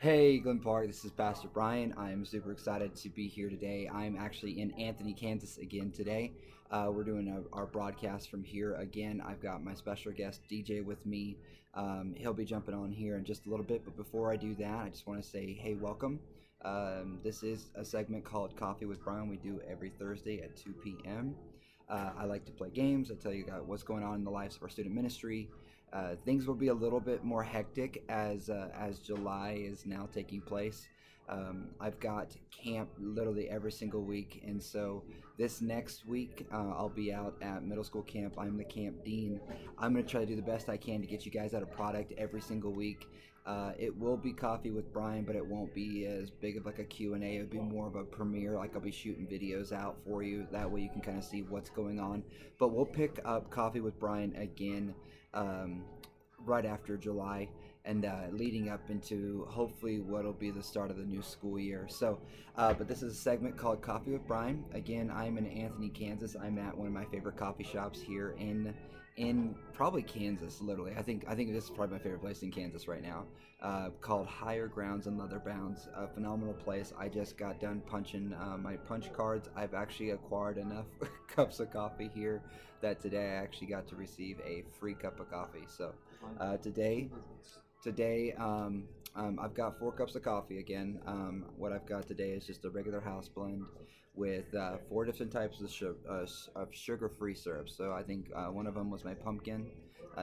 Hey, Glen Park, this is Pastor Bryan. I'm super excited to be here today. I'm actually in Anthony, Kansas again today. We're doing our broadcast from here again. I've got my special guest DeJay with me. He'll be jumping on here in just a little bit, but before I do that, I just want to say, hey, welcome. This is a segment called Coffee with Bryan. We do every Thursday at 2 p.m. I like to play games. I tell you what's going on in the lives of our student ministry. Things will be a little bit more hectic as July is now taking place. I've got camp literally every single week, and so this next week I'll be out at middle school camp. I'm the camp dean. I'm going to try to do the best I can to get you guys out a product every single week. It will be Coffee with Bryan, but it won't be as big of like a Q&A. It'll be more of a premiere. Like I'll be shooting videos out for you. That way you can kind of see what's going on. But we'll pick up Coffee with Bryan again um, right after July and leading up into hopefully what'll be the start of the new school year. So, but this is a segment called Coffee with Bryan. Again, I'm in Anthony, Kansas. I'm at one of my favorite coffee shops here in probably Kansas. Literally, I think this is probably my favorite place in Kansas right now. Called Higher Grounds and Leather Bounds. A phenomenal place. I just got done punching my punch cards. I've actually acquired enough cups of coffee here that today I actually got to receive a free cup of coffee. So today, I've got 4 cups of coffee again. What I've got today is just a regular house blend with 4 different types of sugar-free syrups. So I think one of them was my pumpkin.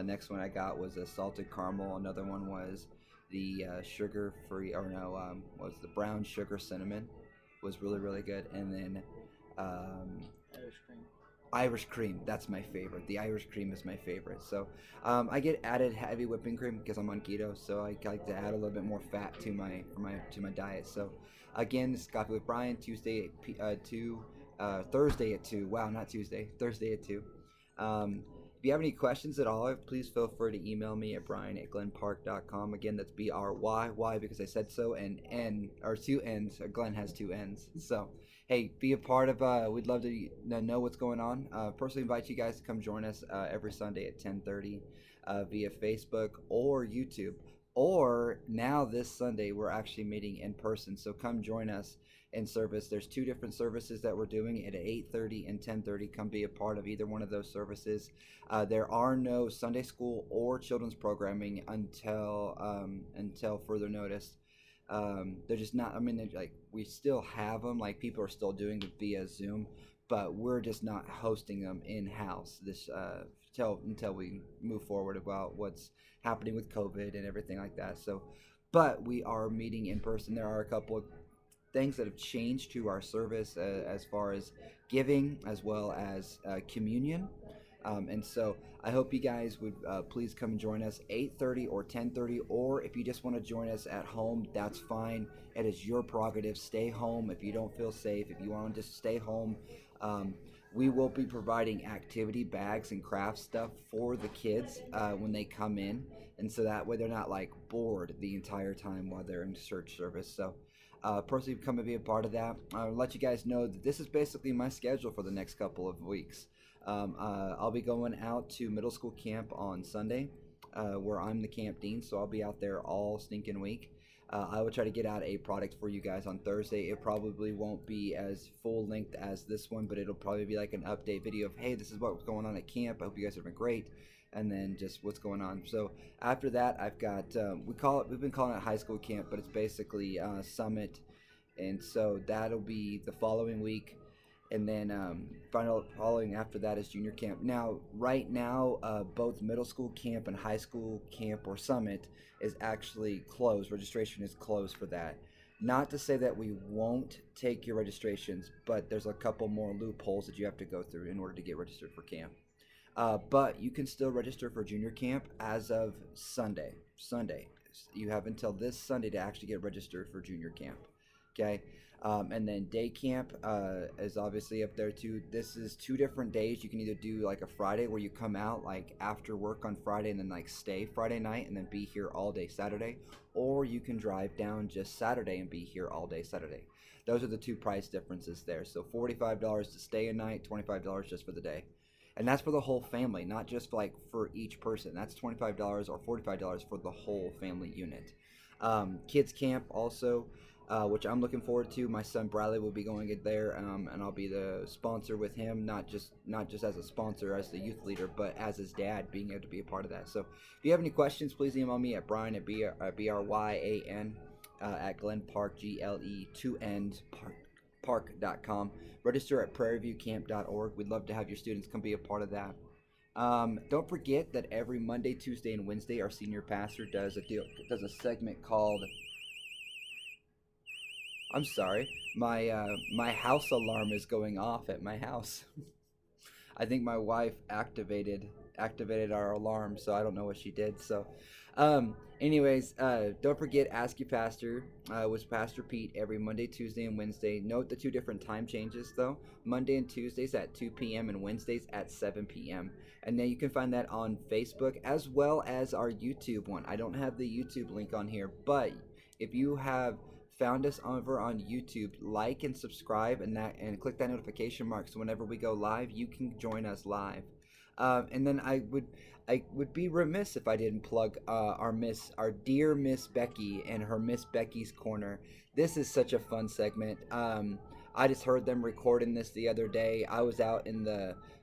Next one I got was a salted caramel. Another one was the sugar-free, or no, was the brown sugar cinnamon. Was really really good. And then um, Irish cream. Irish cream, that's my favorite. The Irish cream is my favorite. So I get added heavy whipping cream because I'm on keto, so I like to add a little bit more fat to my diet. So again, this is Coffee with Bryan. Tuesday at 2, Thursday at 2. Wow, not Tuesday. Thursday at 2. If you have any questions at all, please feel free to email me at bryan@glenpark.com. Again, that's BRY. Why? Because I said so. And N, or 2 N's. Glenn has 2 N's. So hey, be a part of. We'd love to know what's going on. Personally, invite you guys to come join us every Sunday at 10:30 via Facebook or YouTube. Or now this Sunday, we're actually meeting in person. So come join us in service. There's 2 different services that we're doing at 8:30 and 10:30. Come be a part of either one of those services. There are no Sunday school or children's programming until further notice. They're just not. I mean, like we still have them. Like people are still doing it via Zoom, but we're just not hosting them in house. This until we move forward about what's happening with COVID and everything like that. So, but we are meeting in person. There are a couple of things that have changed to our service as far as giving as well as communion. And so I hope you guys would please come and join us 8:30 or 10:30, or if you just want to join us at home, that's fine. It is your prerogative. Stay home if you don't feel safe. If you want to just stay home, um, we will be providing activity bags and craft stuff for the kids when they come in, and so that way they're not like bored the entire time while they're in church service. So. Personally, come and be a part of that. I'll let you guys know that this is basically my schedule for the next couple of weeks. I'll be going out to middle school camp on Sunday, where I'm the camp dean, so I'll be out there all stinking week. I will try to get out a product for you guys on Thursday. It probably won't be as full length as this one, but it'll probably be like an update video of, hey, this is what's going on at camp. I hope you guys have been great, and then just what's going on. So after that, I've got we've been calling it high school camp, but it's basically summit, and so that'll be the following week, and then following after that is junior camp. Now, right now, both middle school camp and high school camp or summit is actually closed. Registration is closed for that. Not to say that we won't take your registrations, but there's a couple more loopholes that you have to go through in order to get registered for camp. But you can still register for junior camp as of Sunday. Sunday. You have until this Sunday to actually get registered for junior camp. Okay. And then day camp is obviously up there too. This is 2 different days. You can either do like a Friday where you come out like after work on Friday and then like stay Friday night and then be here all day Saturday, or you can drive down just Saturday and be here all day Saturday. Those are the 2 price differences there. So $45 to stay a night, $25 just for the day. And that's for the whole family, not just like for each person. That's $25 or $45 for the whole family unit. Kids camp also, which I'm looking forward to. My son Bradley will be going in there, and I'll be the sponsor with him, not just as a sponsor, as the youth leader, but as his dad, being able to be a part of that. So, if you have any questions, please email me at Bryan at Bryan at Glen Park, GLE 2 N's Park.com. Register at prairieviewcamp.org. We'd love to have your students come be a part of that. Don't forget that every Monday, Tuesday, and Wednesday, our senior pastor does a segment called. I'm sorry, my house alarm is going off at my house. I think my wife activated our alarm, so I don't know what she did. So, anyways, don't forget Ask Your Pastor with Pastor Pete every Monday, Tuesday, and Wednesday. Note the two different time changes though. Monday and Tuesdays at 2 p.m. and Wednesdays at 7 p.m. And then you can find that on Facebook as well as our YouTube one. I don't have the YouTube link on here, but if you have found us over on YouTube, like and subscribe and click that notification mark so whenever we go live, you can join us live. And then I would be remiss if I didn't plug our dear Miss Becky and her Miss Becky's Corner. This is such a fun segment. I just heard them recording this the other day. I was out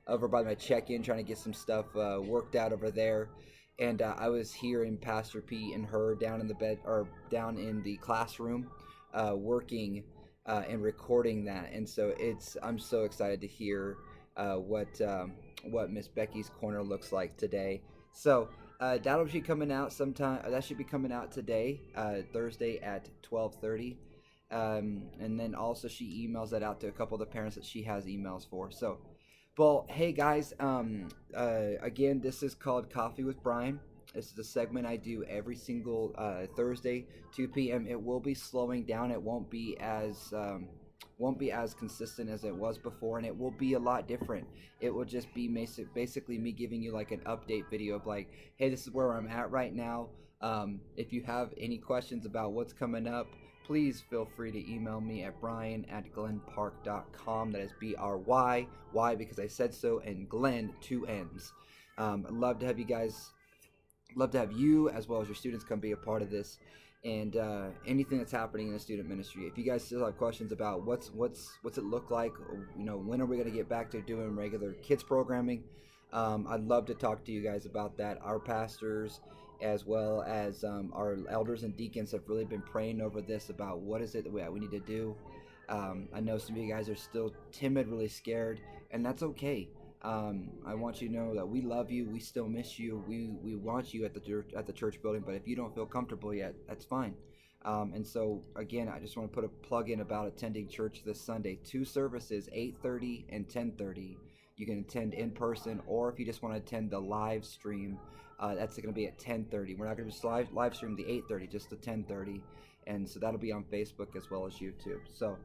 over by my check-in trying to get some stuff worked out over there. And I was hearing Pastor Pete and her down in the bed or down in the classroom, working and recording that. And so I'm so excited to hear what Miss Becky's Corner looks like today. So that'll be coming out sometime. That should be coming out today, Thursday at 12:30. And then also she emails that out to a couple of the parents that she has emails for. So. Well, hey guys, again, this is called Coffee with Bryan. This is a segment I do every single Thursday, 2 p.m. It will be slowing down. It won't be as consistent as it was before, and it will be a lot different. It will just be basically me giving you like an update video of like, hey, this is where I'm at right now. If you have any questions about what's coming up, please feel free to email me at bryan@glenpark.com. That is BRY. Why? Because I said so, and Glen, 2 N's. I'd love to have you as well as your students come be a part of this, and anything that's happening in the student ministry. If you guys still have questions about what's it look like, when are we going to get back to doing regular kids programming, I'd love to talk to you guys about that. Our pastors as well as our elders and deacons have really been praying over this about what is it that we need to do. I know some of you guys are still timid, really scared, and that's okay. I want you to know that we love you. We still miss you. We want you at the church building, but if you don't feel comfortable yet, that's fine. And so again, I just want to put a plug in about attending church this Sunday. 2 services, 8:30 and 10:30. You can attend in person, or if you just want to attend the live stream, that's going to be at 10:30. We're not going to just live stream the 8:30, just the 10:30, and so that'll be on Facebook as well as YouTube. So,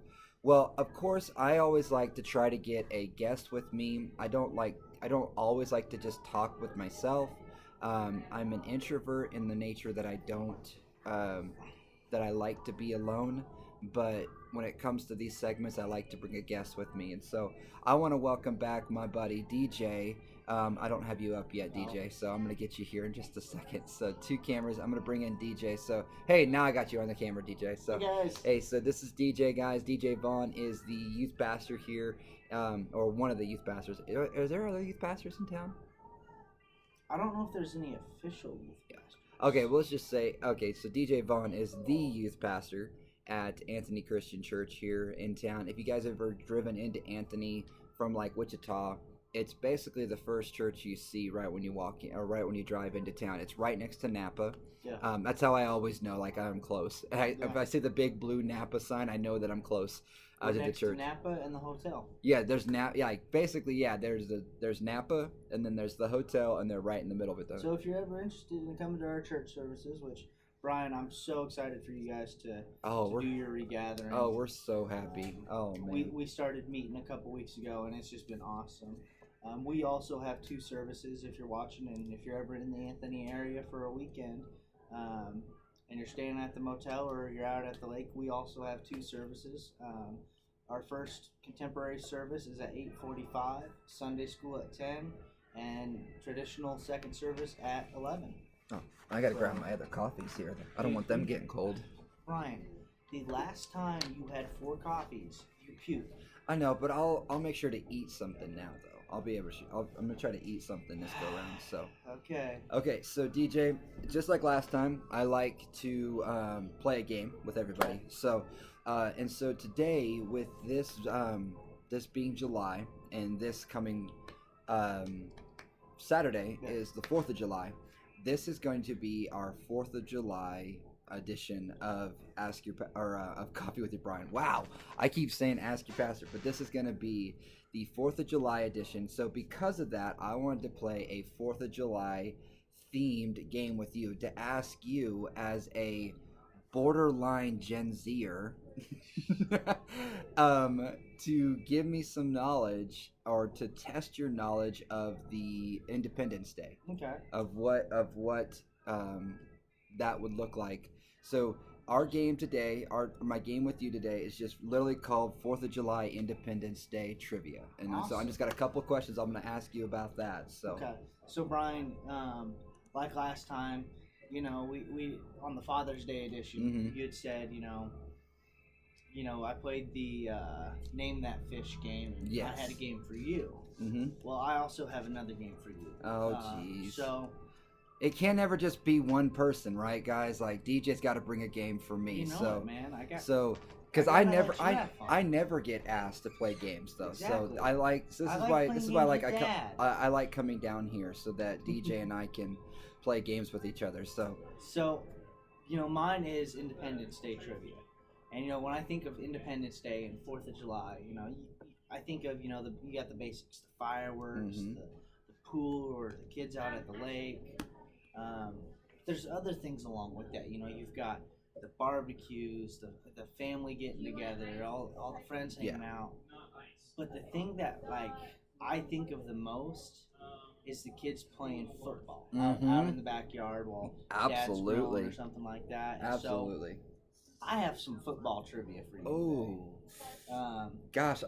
well, of course, I always like to try to get a guest with me. I don't always like to just talk with myself. I'm an introvert in the nature that I like to be alone. But when it comes to these segments, I like to bring a guest with me. And so I want to welcome back my buddy DeJay. I don't have you up yet, DJ, so I'm going to get you here in just a second. So 2 cameras. I'm going to bring in DJ. So, hey, now I got you on the camera, DJ. So, hey, guys. Hey, so this is DJ, guys. DJ Vaughn is the youth pastor here, or one of the youth pastors. Are there other youth pastors in town? I don't know if there's any official youth pastors. Okay, well, let's just say, so DJ Vaughn is the youth pastor at Anthony Christian Church here in town. If you guys have ever driven into Anthony from like Wichita, it's basically the first church you see right when you walk in, or right when you drive into town. It's right next to Napa. Yeah. That's how I always know, like I'm close. If I see the big blue Napa sign, I know that I'm close to the church. To Napa and the hotel. Yeah, there's Napa. Yeah, basically, yeah. There's Napa, and then there's the hotel, and they're right in the middle of it. Though. So if you're ever interested in coming to our church services, which Bryan, I'm so excited for you guys to do your regathering. Oh, we're so happy. Oh man. We started meeting a couple weeks ago, and it's just been awesome. We also have 2 services if you're watching, and if you're ever in the Anthony area for a weekend, and you're staying at the motel or you're out at the lake, we also have 2 services. Our first contemporary service is at 8:45, Sunday school at 10, and traditional second service at 11. Oh, I gotta grab my other coffees here. I don't want them getting cold. Brian, the last time you had 4 coffees, you puked. I know, but I'll make sure to eat something now though. I'll be able to. I'm gonna try to eat something this go round. So. Okay. Okay, so DJ, just like last time, I like to play a game with everybody. So, and so today, with this being July, and this coming Saturday is the 4th of July. This is going to be our 4th of July edition of of Coffee with Your Bryan. Wow, I keep saying Ask Your Pastor, but this is going to be the 4th of July edition. So because of that, I wanted to play a 4th of July themed game with you to ask you as a borderline Gen Zer to give me some knowledge or to test your knowledge of the Independence Day. Okay. Of what that would look like. So our game today, my game with you today is just literally called 4th of July Independence Day Trivia. And awesome. So I'm just got a couple of questions I'm going to ask you about that. So okay. So Brian, like last time, we on the Father's Day edition, you had said, I played the Name That Fish game. And yes. I had a game for you. Mm-hmm. Well, I also have another game for you. Oh, jeez. So it can't ever just be one person, right, guys? Like DJ's got to bring a game for me. You know so, it, man. Because I never get asked to play games though. Exactly. So I like this is why like I like coming down here so that DJ and I can play games with each other. So mine is Independence Day trivia. And when I think of Independence Day and 4th of July, I think of you got the basics, the fireworks, the pool or the kids out at the lake. There's other things along with that. You've got the barbecues, the family getting together, all the friends hanging out. But the thing that I think of the most is the kids playing football out in the backyard while dad's grilling or something like that. And absolutely. So I have some football trivia for you. Oh, gosh,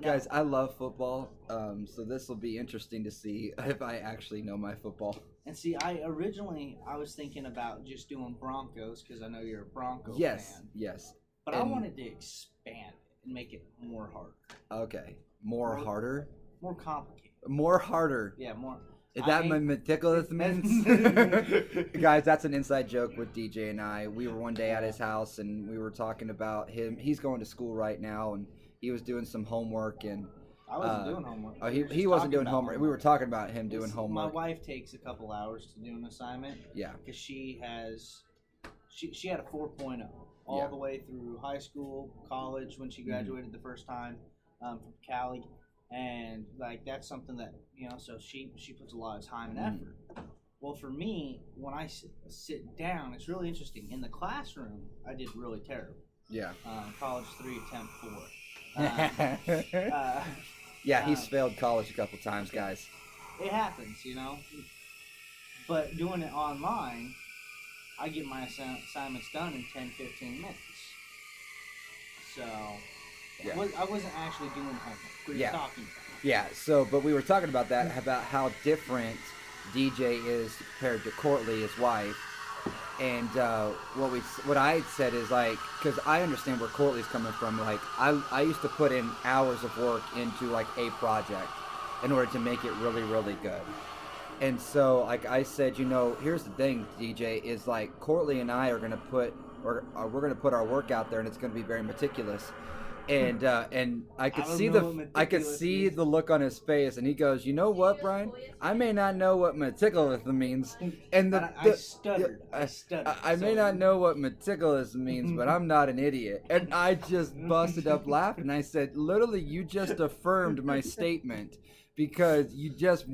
guys, I love football. So this will be interesting to see if I actually know my football. And see, I was thinking about just doing Broncos because I know you're a Bronco fan. Yes. But I wanted to expand it and make it more harder. Okay, harder? More complicated. More harder. Yeah, more. Is that what meticulous means? Guys, that's an inside joke with DJ and I. We were one day at his house and we were talking about him. He's going to school right now and he was doing some homework and I wasn't doing homework. Oh, he wasn't doing homework. We were talking about him doing homework. My wife takes a couple hours to do an assignment. Yeah. Because she had a 4.0 all the way through high school, college when she graduated the first time from Cali. And that's something that so she puts a lot of time and effort. Well, for me, when I sit down, it's really interesting. In the classroom, I did really terrible. Yeah. College 3, attempt 4. Yeah, he's failed college a couple times, guys. It happens, But doing it online, I get my assignments done in 10, 15 minutes. So. Yeah. I wasn't actually doing homework. We were talking about it. Yeah, but we were talking about that, about how different DJ is compared to Courtly, his wife. And what I said is because I understand where Courtly's coming from. I used to put in hours of work into a project in order to make it really, really good. And so I said, here's the thing, DJ, is Courtly and I are gonna put we're gonna put our work out there, and it's gonna be very meticulous. And I could see the look on his face, and he goes, "You know what, Bryan? I may not know what meticulous means, and I stuttered. I may not know what meticulous means, but I'm not an idiot." And I just busted up laughing. I said, "Literally, you just affirmed my statement because you just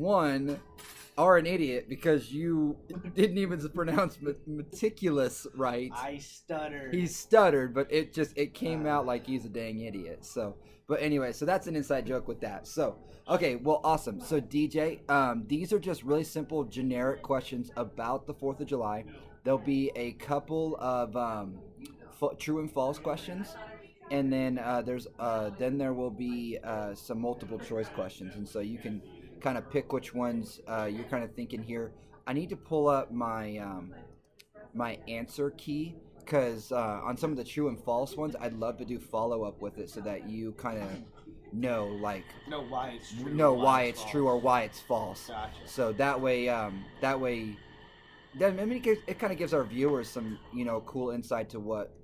are an idiot because you didn't even pronounce meticulous right." I stuttered. He stuttered, but it came out like he's a dang idiot. So, but anyway, so that's an inside joke with that. So, okay, well, awesome. So, DJ, these are just really simple, generic questions about the 4th of July. There'll be a couple of true and false questions, and then there will be some multiple choice questions, and so you can kind of pick which ones you're kind of thinking here. I need to pull up my my answer key because on some of the true and false ones, I'd love to do follow up with it so that you kind of know like Know why it's true. know or why it's it's false. true or why it's false. Gotcha. So that way then I mean it kind of gives our viewers some cool insight to what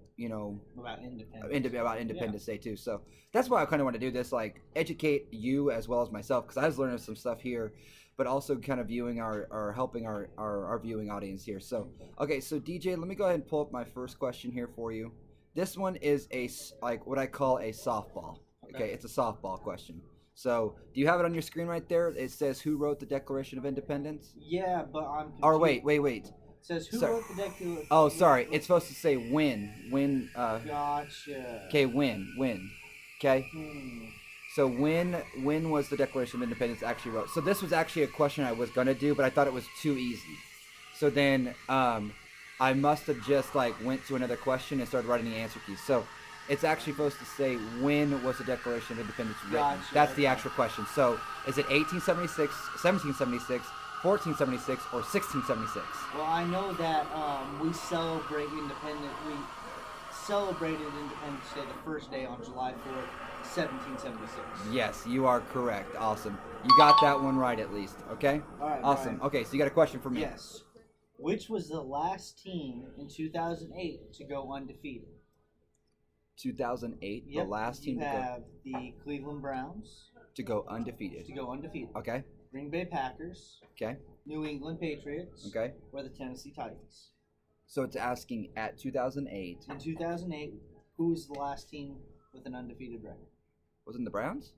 About independence. about Independence Day too. So that's why I kind of want to do this, like educate you as well as myself, because I was learning some stuff here, but also kind of viewing our helping our viewing audience here. So okay, so DJ, let me go ahead and pull up my first question here for you. This one is like what I call a softball. Okay, it's a softball question. So do you have it on your screen right there? It says who wrote the Declaration of Independence? Yeah, but I'm confused. Or wait. It says who wrote the Declaration? Oh, sorry. It's supposed to say when. Gotcha. Okay, when. Okay. Hmm. So when was the Declaration of Independence actually wrote? So this was actually a question I was gonna do, but I thought it was too easy. So then I must have just like went to another question and started writing the answer keys. So it's actually supposed to say when was the Declaration of Independence written? Gotcha, That's the actual question. So is it 1876, 1776, 1476, or 1676? Well, I know that we celebrated Independence Day the first day on July 4th, 1776. Yes, you are correct. Awesome. You got that one right at least. Okay? All right, Awesome. Bryan. Okay, so you got a question for me. Yes. Which was the last team in 2008 to go undefeated? 2008, Yep. the last team You have the Cleveland Browns to go undefeated. Okay. Green Bay Packers, Okay. New England Patriots, Okay. or the Tennessee Titans. So it's asking at 2008. In 2008, who was the last team with an undefeated record? Wasn't the Browns?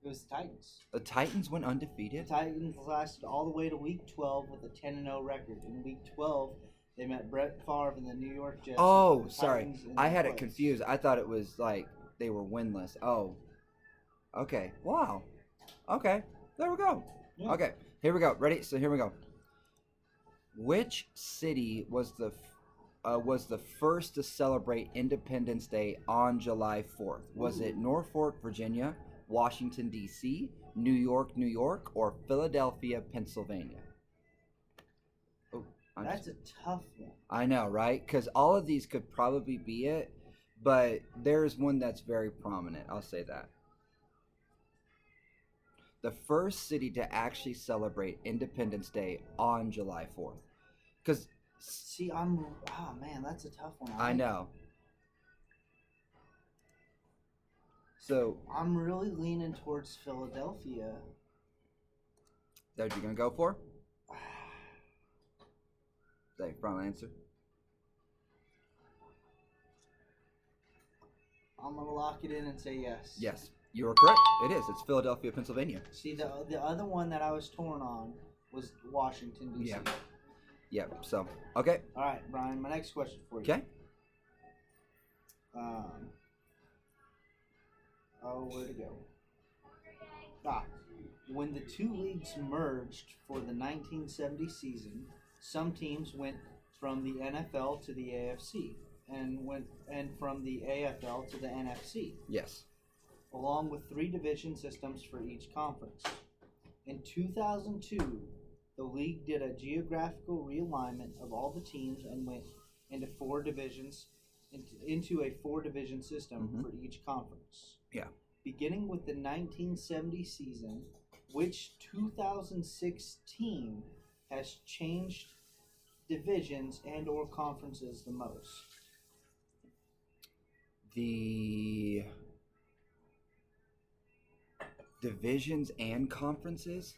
It was the Titans. The Titans went The undefeated? Titans lasted all the way to Week 12 with a 10-0 record. In Week 12, they met Brett Favre and the New York Jets. Oh, The sorry. Titans in I had it place. confused. I thought it was like they were winless. Oh. Okay. Wow. Okay. There we go. Yeah. Okay. Here we go. Ready? So here we go. Which city was the first to celebrate Independence Day on July 4th? Was it Norfolk, Virginia, Washington, D.C., New York, or Philadelphia, Pennsylvania? Oh, That's a tough one. I know, right? Because all of these could probably be it, but there's one that's very prominent. I'll say that. The first city to actually celebrate Independence Day on July 4th. Because, See, oh man, that's a tough one. I know. So, I'm really leaning towards Philadelphia. is that what you're going to go for? Is that your final answer? I'm gonna lock it in and say yes. Yes, you are correct. It is. It's Philadelphia, Pennsylvania. See, the other one that I was torn on was Washington, D.C. Yeah. Yep. So, okay. All right, Bryan, my next question for you. Okay. Where'd it go? When the two leagues merged for the 1970 season, some teams went from the NFL to the AFC and from the AFL to the NFC, Yes. along with 3 division systems for each conference. In 2002, the league did a geographical realignment of all the teams and went into 4 divisions, into a 4-division system for each conference. Yeah. Beginning with the 1970 season, which 2006 team has changed divisions and or conferences the most? The divisions and conferences?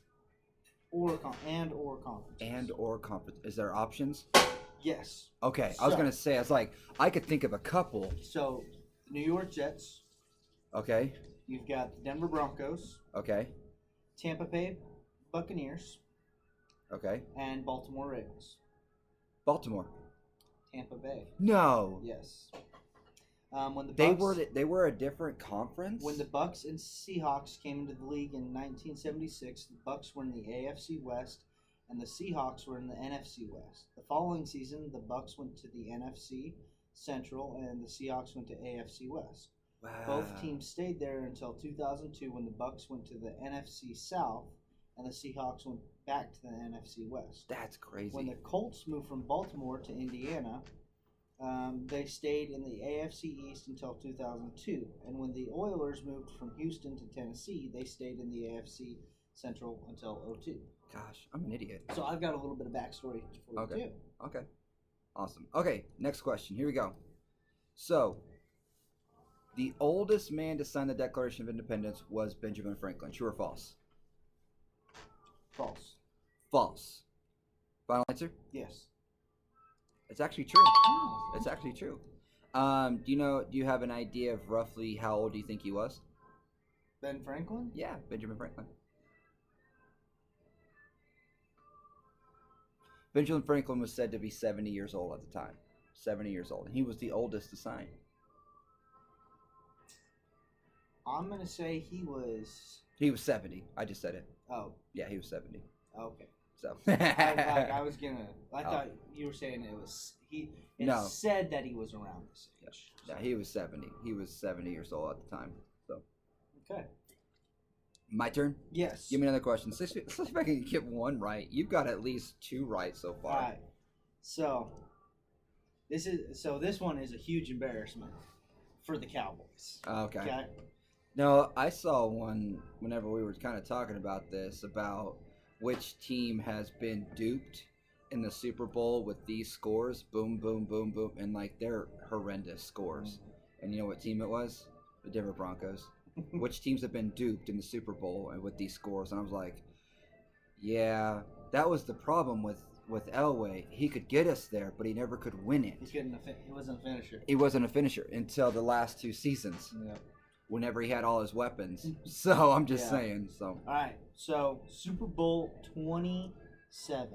Or conferences. And or conference. Is there options? Yes. Okay. I was So- going to say, I was like, I could think of a couple. So, New York Jets, Okay. you've got the Denver Broncos, Okay. Tampa Bay Buccaneers, Okay. and Baltimore Ravens. Baltimore. Tampa Bay. No. Yes. When the They Bucks, were a different conference? when the Bucks and Seahawks came into the league in 1976, the Bucks were in the AFC West and the Seahawks were in the NFC West. The following season, the Bucks went to the NFC Central and the Seahawks went to AFC West. Wow. Both teams stayed there until 2002 when the Bucks went to the NFC South and the Seahawks went back to the NFC West. That's crazy. When the Colts moved from Baltimore to Indiana, they stayed in the AFC East until 2002. And when the Oilers moved from Houston to Tennessee, they stayed in the AFC Central until 2002. Gosh, I'm an idiot. So I've got a little bit of backstory for you, too. Okay. Awesome. Okay, next question. Here we go. So, the oldest man to sign the Declaration of Independence was Benjamin Franklin. True or false? False. False. Final answer? Yes. It's actually true. Oh. It's actually true. Do you have an idea of roughly how old do you think he was? Ben Franklin? Yeah, Benjamin Franklin. Benjamin Franklin was said to be 70 years old at the time. 70 years old. And he was the oldest to sign. I'm going to say he was... He was 70. I just said it. Oh. Yeah, he was 70. Okay. So. I was going to... I thought you were saying it was... It said that he was around this age. Yeah, he was 70. He was 70 years old at the time. So. Okay. My turn? Yes. Give me another question. Let's see if I can get one right. You've got at least 2 right so far. All right. So this one is a huge embarrassment for the Cowboys. Okay. No, I saw one whenever we were kind of talking about this, about which team has been duped in the Super Bowl with these scores. Boom, boom, boom, boom. And, like, they're horrendous scores. And you know what team it was? The Denver Broncos. Which teams have been duped in the Super Bowl and with these scores? And I was like, yeah, that was the problem with Elway. He could get us there, but he never could win it. He wasn't a finisher. He wasn't a finisher until the last 2 seasons. Yep. Whenever he had all his weapons. So I'm just saying. So. All right. So Super Bowl 27.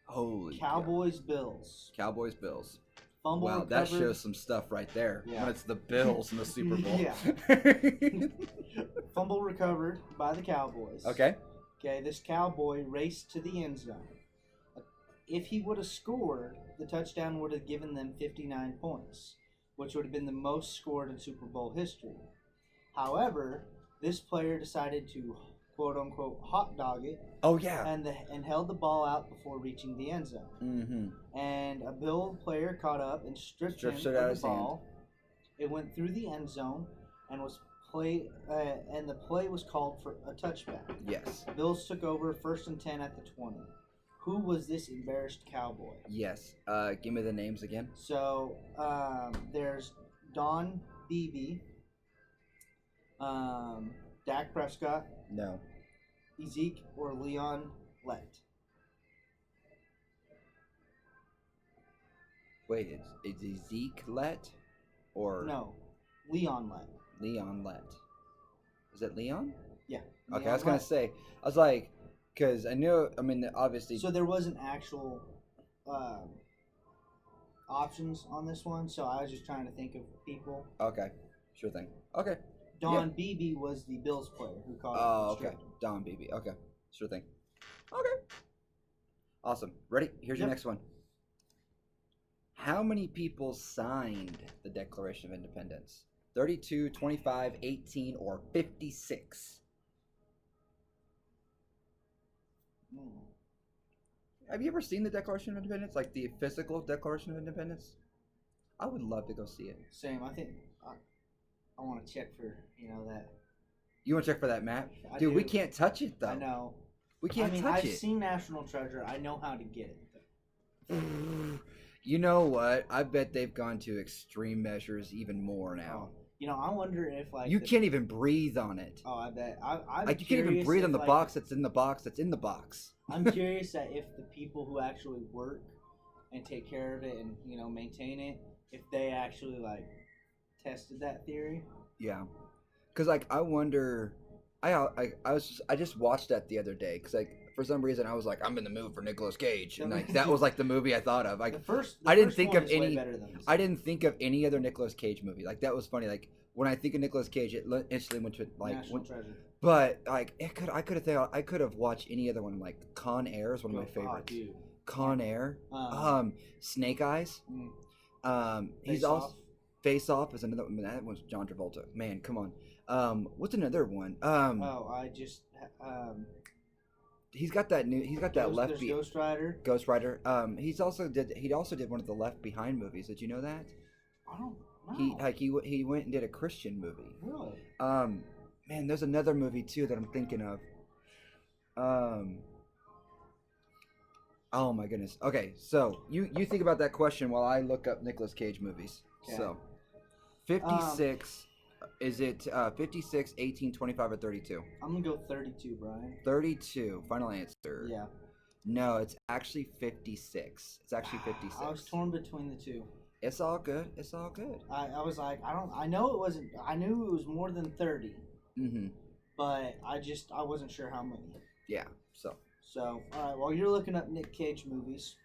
Holy Cowboys Bills. Cowboys Bills. Fumble wow, recovered. that shows some stuff right there. Yeah. When it's the Bills in the Super Bowl. Yeah. Fumble recovered by the Cowboys. Okay. Okay, this Cowboy raced to the end zone. If he would have scored, the touchdown would have given them 59 points, which would have been the most scored in Super Bowl history. However, this player decided to quote-unquote hot dog it. Oh, yeah. And held the ball out before reaching the end zone. Mm-hmm. And a Bill player caught up and stripped him it out of his the ball. Hand. It went through the end zone and and the play was called for a touchback. Yes. Bills took over 1st and 10 at the 20. Who was this embarrassed Cowboy? Yes. Give me the names again. So there's Don Beebe, Dak Prescott. No. Zeke or Leon Lett. Wait, is Zeke Lett or no? Leon Lett. Leon Lett. Is it Leon? Yeah. Okay, Leon I was gonna say. I was like, because I knew. I mean, obviously. So there wasn't actual options on this one, so I was just trying to think of people. Okay, sure thing. Okay. Don Beebe was the Bills player who caught it. Oh, okay. Don Beebe. Okay. Sure thing. Okay. Awesome. Ready? Here's your next one. How many people signed the Declaration of Independence? 32, 25, 18, or 56? Have you ever seen the Declaration of Independence? Like the physical Declaration of Independence? I would love to go see it. Same. I think I want to check for, that. You want to check for that map? Dude, we can't touch it, though. I know. We can't touch it. I've seen National Treasure. I know how to get it. You know what? I bet they've gone to extreme measures even more now. I wonder if, you can't even breathe on it. Oh, I bet. You can't even breathe on the box that's in the box that's in the box. I'm curious that if the people who actually work and take care of it and, maintain it, if they actually, tested that theory. Yeah. Because, I wonder... I just watched that the other day because, for some reason, I was like, I'm in the mood for Nicolas Cage. And, that was, the movie I thought of. I didn't think of any other Nicolas Cage movie. That was funny. When I think of Nicolas Cage, it instantly went to, National Treasure. But, I could have watched any other one. Con Air is one of my favorites. Dude. Con Air. Snake Eyes. He's also... Face Off is another one. That one's John Travolta. Man, come on. What's another one? He's got that new. He's got that left. There's Ghost Rider. Ghost Rider. He also did one of the Left Behind movies. Did you know that? I don't know. He went and did a Christian movie. Really? Man, there's another movie too that I'm thinking of. Oh my goodness. Okay, so you think about that question while I look up Nicolas Cage movies. Okay. So, 56. Is it 56, 18, 25, or 32? I'm gonna go 32, Brian. 32. Final answer. Yeah. No, it's actually 56. It's actually 56. I was torn between the two. It's all good. It's all good. I was like, I know it wasn't. I knew it was more than 30. Mm-hmm. But I wasn't sure how many. Yeah. So, all right. While you're looking up Nick Cage movies,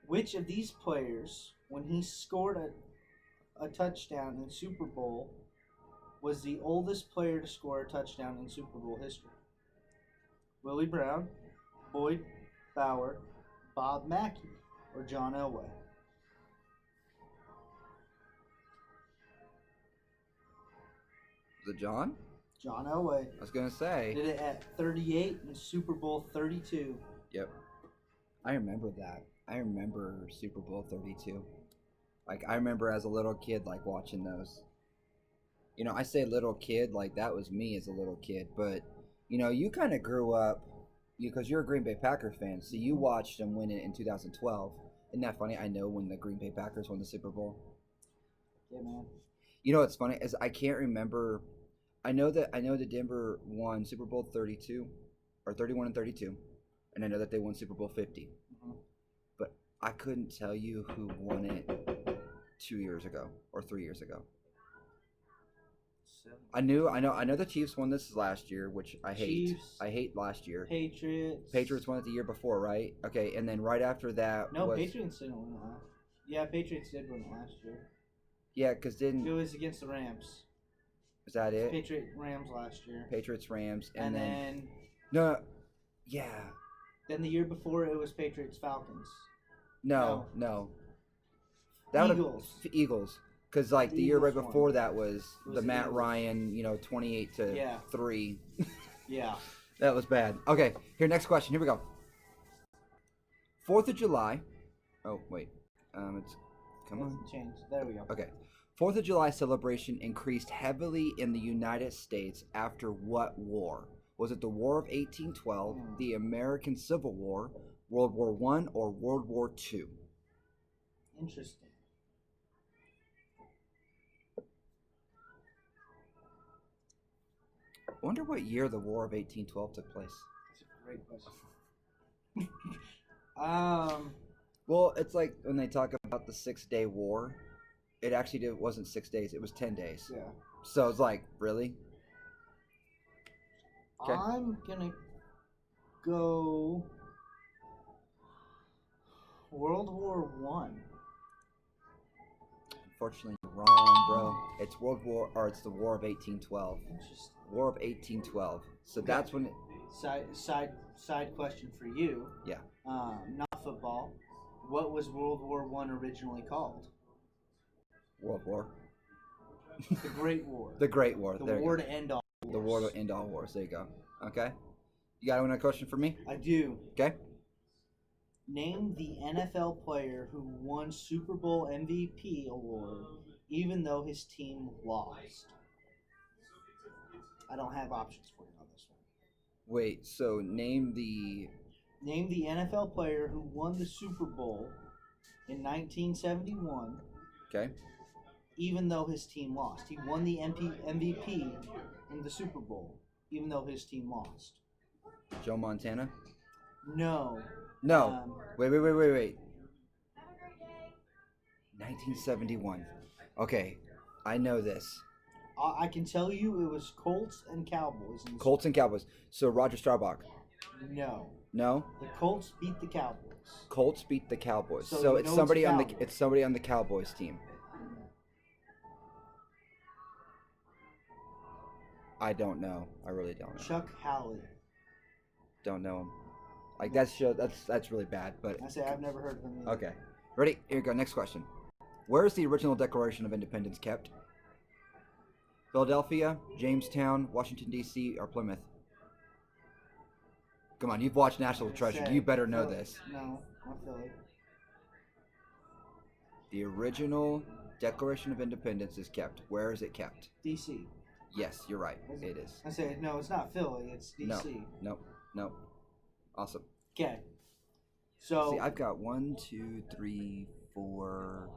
which of these players, when he scored a touchdown in Super Bowl, was the oldest player to score a touchdown in Super Bowl history? Willie Brown, Boyd Bauer, Bob Mackey, or John Elway? Is it John? John Elway. I was gonna say. Did it at 38 and Super Bowl 32. Yep. I remember that. I remember Super Bowl 32. Like, I remember as a little kid, like, watching those. You know, I say little kid, like, that was me as a little kid. But, you know, you kind of grew up, because you're a Green Bay Packers fan, so you watched them win it in 2012. Isn't that funny? I know when the Green Bay Packers won the Super Bowl. Yeah, man. You know what's funny is I can't remember. I know that Denver won Super Bowl 32, or 31 and 32, and I know that they won Super Bowl 50. But I couldn't tell you who won it 2 years ago or 3 years ago. I know the Chiefs won this last year, which I hate. Chiefs, I hate last year. Patriots won it the year before, right? Okay, and then right after that Patriots didn't win it last. Yeah, Patriots did win it last year. Yeah, because it was against the Rams. Is that it? Rams last year. Patriots, Rams, and then no, yeah. Then the year before it was Patriots, Falcons. No. Eagles. Because like the year right before that was the Matt Ryan, 28-3. Yeah. That was bad. Okay, here, next question. Here we go. 4th of July. Oh wait, come on. Change. There we go. Okay. 4th of July celebration increased heavily in the United States after what war? Was it the War of 1812, the American Civil War, World War I, or World War II? Interesting. I wonder what year the War of 1812 took place. That's a great question. Well, it's like when they talk about the 6-Day War, it actually wasn't 6 days, it was 10 days. Yeah. So it's like, really? Okay. I'm going to go World War I. Unfortunately, you're wrong, bro. It's the War of 1812. Interesting. War of 1812. So okay. That's when. Side question for you. Yeah. Not football. What was World War I originally called? World War. The Great War. The Great War. The war to end all wars. The war to end all wars. There you go. Okay. You got another question for me? I do. Okay. Name the NFL player who won Super Bowl MVP award even though his team lost. I don't have options for you on this one. Wait, so name the NFL player who won the Super Bowl in 1971. Okay. Even though his team lost. He won the MVP in the Super Bowl even though his team lost. Joe Montana? No. Wait. 1971. Okay, I know this. I can tell you it was Colts and Cowboys. Colts and Cowboys. So Roger Staubach. No. No? The Colts beat the Cowboys. Colts beat the Cowboys. So it's somebody on the Cowboys team. I don't know. I really don't know. Chuck Howley. Don't know him. Like that's really bad. But I say I've never heard of him either. Okay, ready? Here we go. Next question. Where is the original Declaration of Independence kept? Philadelphia, Jamestown, Washington D.C., or Plymouth? Come on, you've watched National Treasure. You better know Philly. this. No, not Philly. The original Declaration of Independence is kept. Where is it kept? D.C. Yes, you're right. It is. I say no. It's not Philly. It's D.C. No. Awesome. Okay. So see, I've got 1, 2, 3, 4.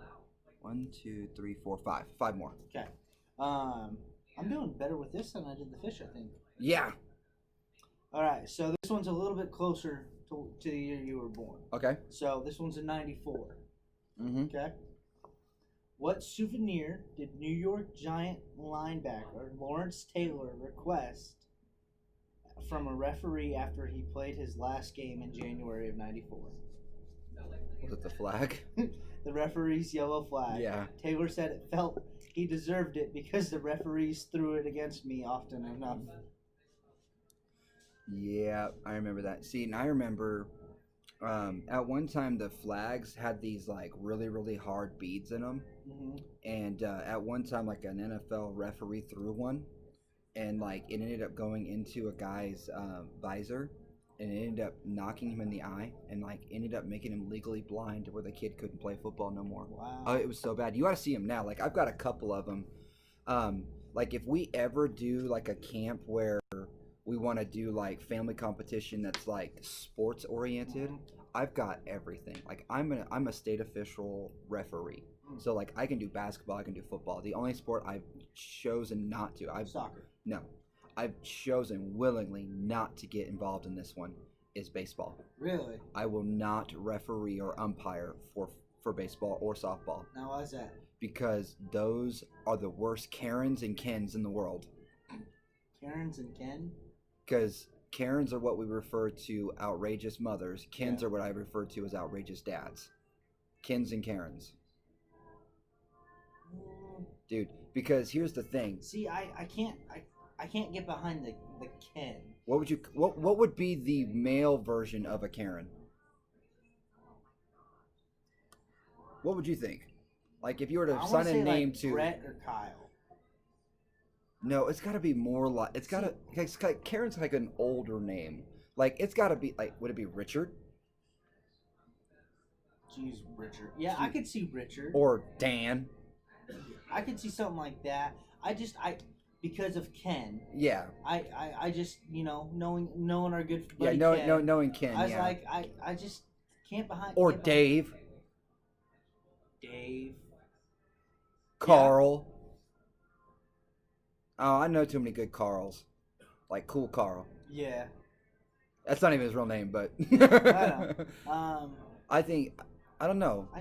1, 2, 3, 4, 5. 5 more. Okay. I'm doing better with this than I did the fish, I think. Yeah. All right. So this one's a little bit closer to the year you were born. Okay. So this one's in '94. Mm-hmm. Okay. What souvenir did New York Giant linebacker Lawrence Taylor request from a referee after he played his last game in January of '94? Was it the flag? The referee's yellow flag. Yeah. Taylor said it felt he deserved it because the referees threw it against me often enough. Yeah, I remember that. See, and I remember at one time the flags had these like really, really hard beads in them. Mm-hmm. And at one time, like an NFL referee threw one, and like it ended up going into a guy's visor, and it ended up knocking him in the eye, and like ended up making him legally blind to where the kid couldn't play football no more. Wow. Oh, it was so bad. You got to see him now. Like I've got a couple of them. Like if we ever do like a camp where we want to do like family competition that's like sports oriented, I've got everything. Like I'm a state official referee. So like I can do basketball, I can do football. The only sport I've chosen not to, Soccer. No, I've chosen willingly not to get involved in this one is baseball. Really? I will not referee or umpire for baseball or softball. Now why is that? Because those are the worst Karens and Kens in the world. Karens and Ken? Because Karens are what we refer to outrageous mothers. Kens are what I refer to as outrageous dads. Kens and Karens. Dude, because here's the thing. See, I can't get behind the Ken. What would be the male version of a Karen? What would you think? Like if you were to assign a name like to Brett or Kyle. No, it's got to be more like Karen's like an older name. Like it's got to be like would it be Richard? Jeez, Richard. Yeah, I could see Richard. Or Dan. I could see something like that. Because of Ken. Yeah. I just knowing our good buddy Ken. Knowing Ken. I was like I just can't behind. Or Dave. Dave. Carl. Yeah. Oh, I know too many good Carls. Like Cool Carl. Yeah. That's not even his real name, but. I know. I don't know. I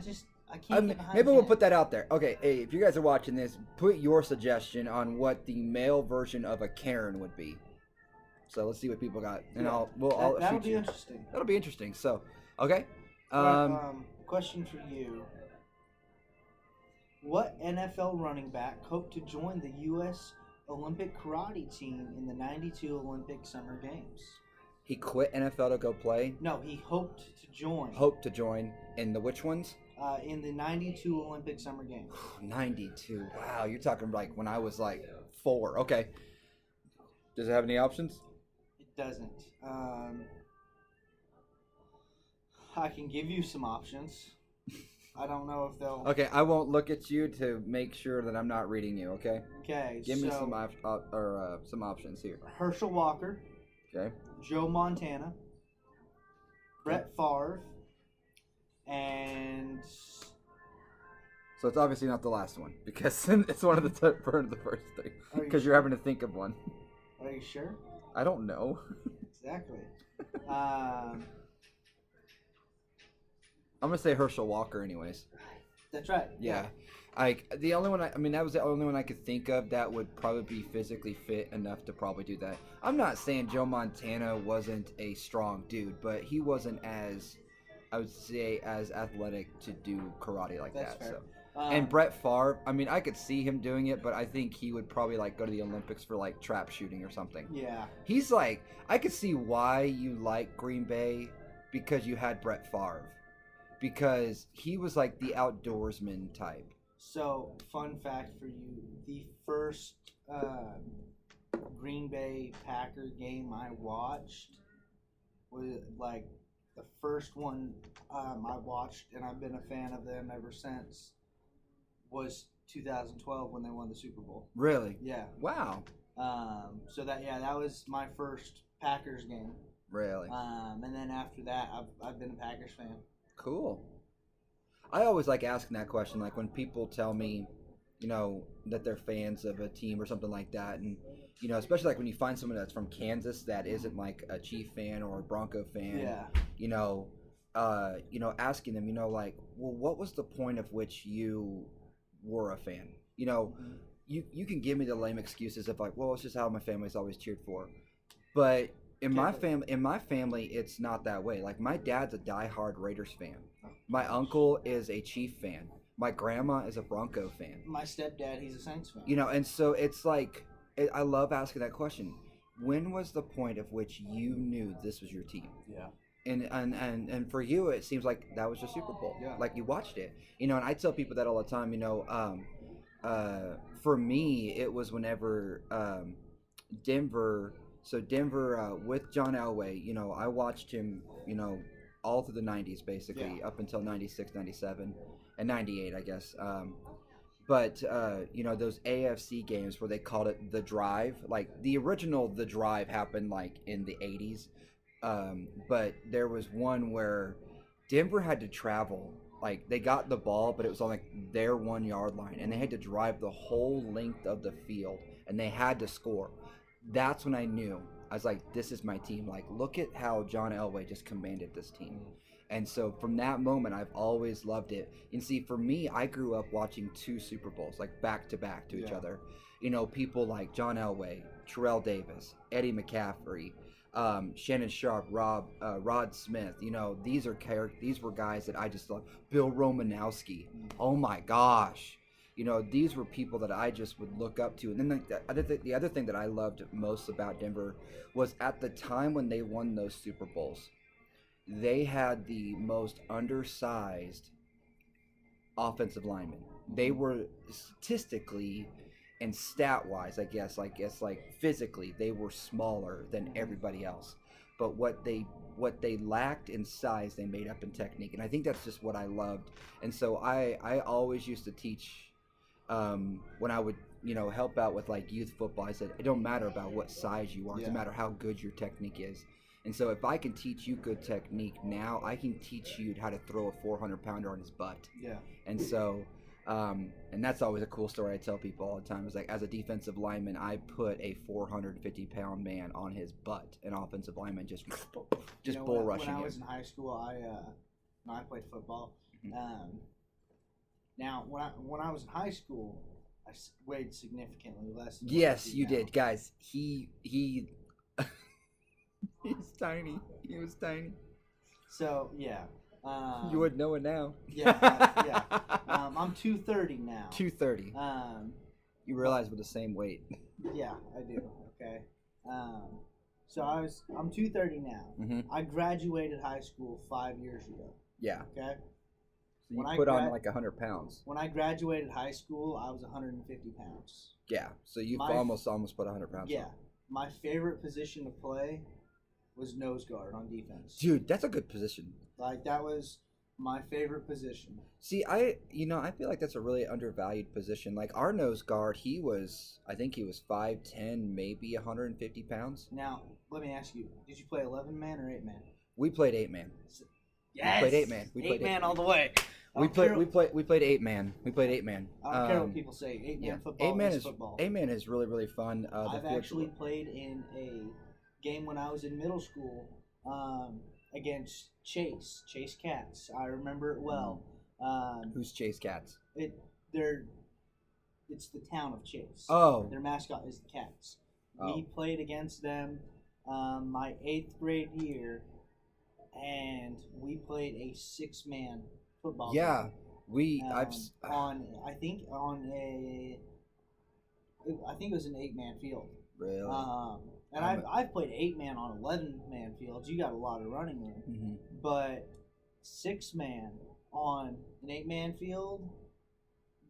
can't get behind maybe Ken. we'll put that out there. Okay, hey, if you guys are watching this, put your suggestion on what the male version of a Karen would be. So let's see what people got, and I'll that'll shoot be you. interesting. That'll be interesting. So, okay. Question for you: what NFL running back hoped to join the U.S. Olympic karate team in the '92 Olympic Summer Games? He quit NFL to go play. No, he hoped to join. Hoped to join in the which ones? In the '92 Olympic Summer Games. 92. Wow, you're talking like when I was like 4. Okay. Does it have any options? It doesn't. I can give you some options. I don't know if they'll. Okay, I won't look at you to make sure that I'm not reading you. Okay. Okay. Give me some options here. Herschel Walker. Okay. Joe Montana. Brett Favre. And so it's obviously not the last one because it's one of the first 3 because you're having to think of one. Are you sure? I don't know. Exactly. I'm gonna say Herschel Walker, anyways. That's right. Yeah. The only one that was the only one I could think of that would probably be physically fit enough to probably do that. I'm not saying Joe Montana wasn't a strong dude, but he wasn't as I would say as athletic to do karate like That's that. Fair. So, and Brett Favre, I could see him doing it, but I think he would probably like go to the Olympics for like trap shooting or something. Yeah. He's like, I could see why you like Green Bay because you had Brett Favre, because he was like the outdoorsman type. So, fun fact for you: the first Green Bay Packer game I watched was like the first one I watched, and I've been a fan of them ever since. Was 2012 when they won the Super Bowl. Really? Yeah. Wow. So that was my first Packers game. Really? And then after that, I've been a Packers fan. Cool. I always like asking that question, like when people tell me, that they're fans of a team or something like that, and especially like when you find someone that's from Kansas that isn't like a Chief fan or a Bronco fan. Yeah. Asking them, like, well, what was the point of which you were a fan? Mm-hmm. You can give me the lame excuses of like, well, it's just how my family's always cheered for, but in my family, it's not that way. Like my dad's a diehard Raiders fan. My uncle is a Chief fan. My grandma is a Bronco fan. My stepdad, he's a Saints fan. And so it's like I love asking that question. When was the point of which you knew this was your team? Yeah. And for you, it seems like that was the Super Bowl. Yeah. Like you watched it. And I tell people that all the time. For me, it was whenever Denver. So Denver with John Elway, I watched him, all through the 90s basically, up until 96, 97, and 98, I guess. But those AFC games where they called it The Drive, like the original The Drive happened like in the 80s. But there was one where Denver had to travel. Like they got the ball, but it was on like their 1 yard line, and they had to drive the whole length of the field, and they had to score. That's when I knew. I was like, this is my team. Like, look at how John Elway just commanded this team. And so from that moment, I've always loved it. And see, for me, I grew up watching 2 Super Bowls, like back to back to each other. People like John Elway, Terrell Davis, Eddie McCaffrey, Shannon Sharp, Rod Smith. These were guys that I just loved. Bill Romanowski. Oh my gosh. These were people that I just would look up to. And then the other thing that I loved most about Denver was at the time when they won those Super Bowls, they had the most undersized offensive linemen. They were statistically and stat-wise, I guess like physically, they were smaller than everybody else. But what they lacked in size, they made up in technique. And I think that's just what I loved. And so I always used to teach when I would, help out with like youth football. I said, it don't matter about what size you are. It doesn't matter how good your technique is. And so if I can teach you good technique now, I can teach you how to throw a 400-pounder on his butt. Yeah. And so, and that's always a cool story I tell people all the time. It's like, as a defensive lineman, I put a 450-pound man on his butt. An offensive lineman just bull rushing him. When I was in high school, I played football. Mm-hmm. Now, when I was in high school, I weighed significantly less. Yes, you did, guys. He he's tiny. He was tiny. So yeah. You would know it now. Yeah. I'm 230 now. 230. You realize we're the same weight. Yeah, I do. Okay. So I'm 230 now. Mm-hmm. I graduated high school 5 years ago. Yeah. Okay. So you put on like 100 pounds. When I graduated high school, I was 150 pounds. Yeah. So you've almost put 100 pounds. Yeah. on. My favorite position to play was nose guard on defense. Dude, that's a good position. Like that was my favorite position. See, I feel like that's a really undervalued position. Like our nose guard, I think he was 5'10", maybe 150 pounds. Now, let me ask you, did you play 11-man or 8-man? We played 8-man. Yes. We played 8-man. We played 8-man all the way. We played 8-man. We played 8-man. I don't care what people say. 8-man football is football. 8-man is really, really fun. I've actually played in a game when I was in middle school against Chase Cats. I remember it well. Who's Chase Cats? It's the town of Chase. Oh. Their mascot is the Cats. Oh. We played against them my 8th grade year, and we played a 6-man football game. Yeah. I think it was an 8-man field. Really? And I've played 8-man on 11-man fields. You got a lot of running room. Mm-hmm. But 6-man on an 8-man field,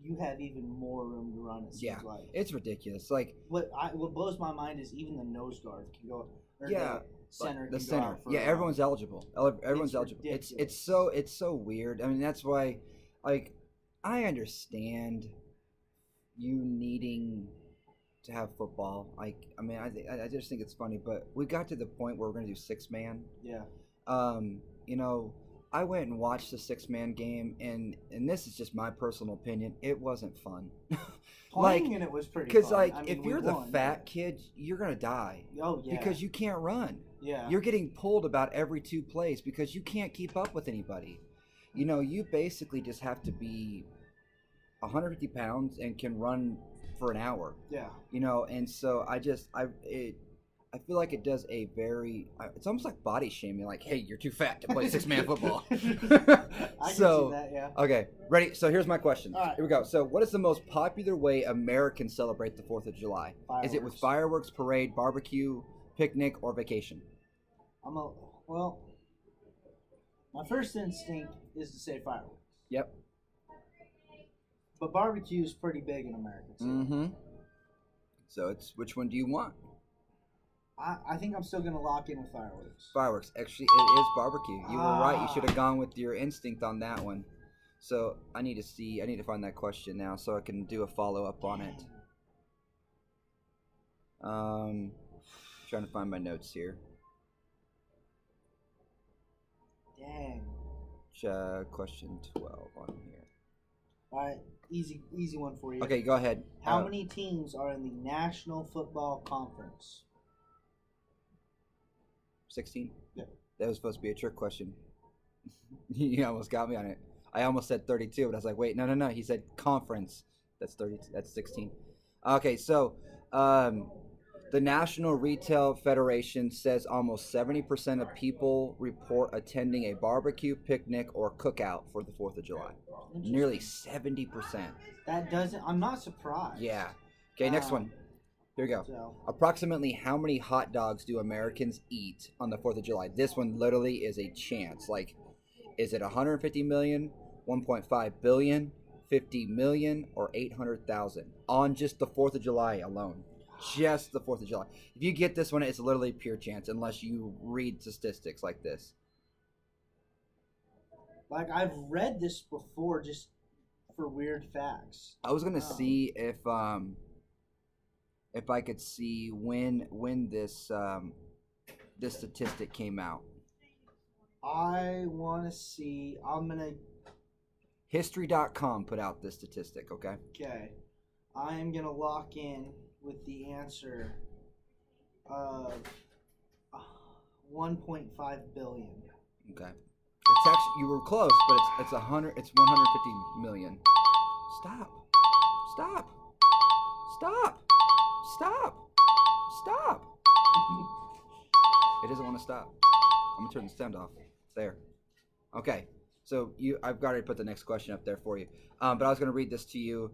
you have even more room to run. It seems like. It's ridiculous. Like what blows my mind is even the nose guard can go Or Yeah, the center the can go center. out for Yeah, everyone's eligible. Everyone's It's eligible. ridiculous. It's so weird. I mean, that's why, like, I understand you needing to have football. I mean, I just think it's funny, but we got to the point where we're gonna do 6 man. Yeah. You know, I went and watched the 6 man game, and this is just my personal opinion. It wasn't fun. Like, Playing in it was pretty because fun. like I mean, if we you're the won, fat kid, you're gonna die Oh yeah. because you can't run. Yeah. You're getting pulled about every 2 plays because you can't keep up with anybody. You know, you basically just have to be 150 pounds and can run for an hour. Yeah. You know, and so I feel like it does a very. It's almost like body shaming. Like, hey, you're too fat to play 6 man football. I can see that. Yeah. Okay, ready? So here's my question. All right. Here we go. So, what is the most popular way Americans celebrate the 4th of July? Is it with fireworks, parade, barbecue, picnic, or vacation? Well, my first instinct is to say fireworks. Yep. But barbecue is pretty big in America too. Mm-hmm. So it's which one do you want? I think I'm still gonna lock in with fireworks. Fireworks. Actually, it is barbecue. You were right. You should have gone with your instinct on that one. So I need to find that question now so I can do a follow up on it. Trying to find my notes here. Dang. Question 12 on here. All right, easy one for you. Okay, go ahead. How many teams are in the National Football Conference? 16? Yeah. That was supposed to be a trick question. You almost got me on it. I almost said 32, but I was like, wait, no. He said conference. That's 30. That's 16. Okay, so the National Retail Federation says almost 70% of people report attending a barbecue, picnic, or cookout for the 4th of July. Nearly 70%. That doesn't. I'm not surprised. Yeah. Okay, next one. Here we go. So, Approximately how many hot dogs do Americans eat on the 4th of July? This one literally is a chance. Like, is it 150 million, 1.5 billion, 50 million, or 800,000 on just the 4th of July alone? Just the 4th of July. If you get this one, it's literally pure chance unless you read statistics like this. like I've read this before, just for weird facts. I was gonna see if I could see when this this statistic came out. I want to see. I'm gonna. History.com put out this statistic. Okay. Okay, I am gonna lock in with the answer of 1.5 billion. Okay. It's actually you were close, but it's 100. It's 150 million. Stop. Stop. Stop. Stop. Stop. It doesn't want to stop. I'm gonna turn the sound off. There. Okay. So I've already put the next question up there for you. But I was gonna read this to you.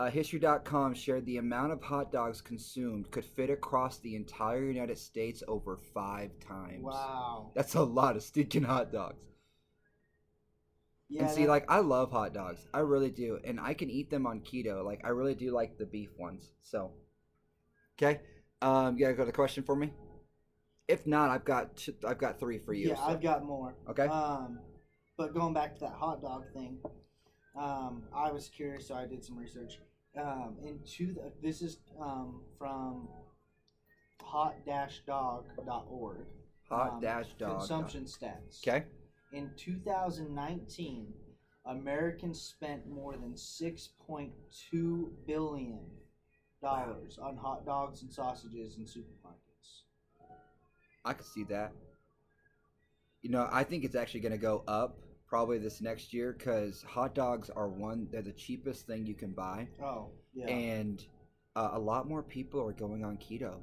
History.com shared the amount of hot dogs consumed could fit across the entire United States over 5 times. Wow. That's a lot of stinking hot dogs. Yeah. And see, like, I love hot dogs. I really do. And I can eat them on keto. Like, I really do like the beef ones. So, okay. You gotta go to the question for me? If not, I've got 3 for you. Yeah, so. I've got more. Okay. But going back to that hot dog thing, I was curious, so I did some research. This is from hot-dog.org. Hot-dog. Consumption stats. Okay. In 2019, Americans spent more than $6.2 billion on hot dogs and sausages in supermarkets. I could see that. You know, I think it's actually going to go up probably this next year because hot dogs they're the cheapest thing you can buy. Oh, yeah. And a lot more people are going on keto.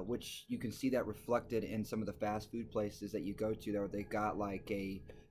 Which you can see that reflected in some of the fast food places that you go to there. They got like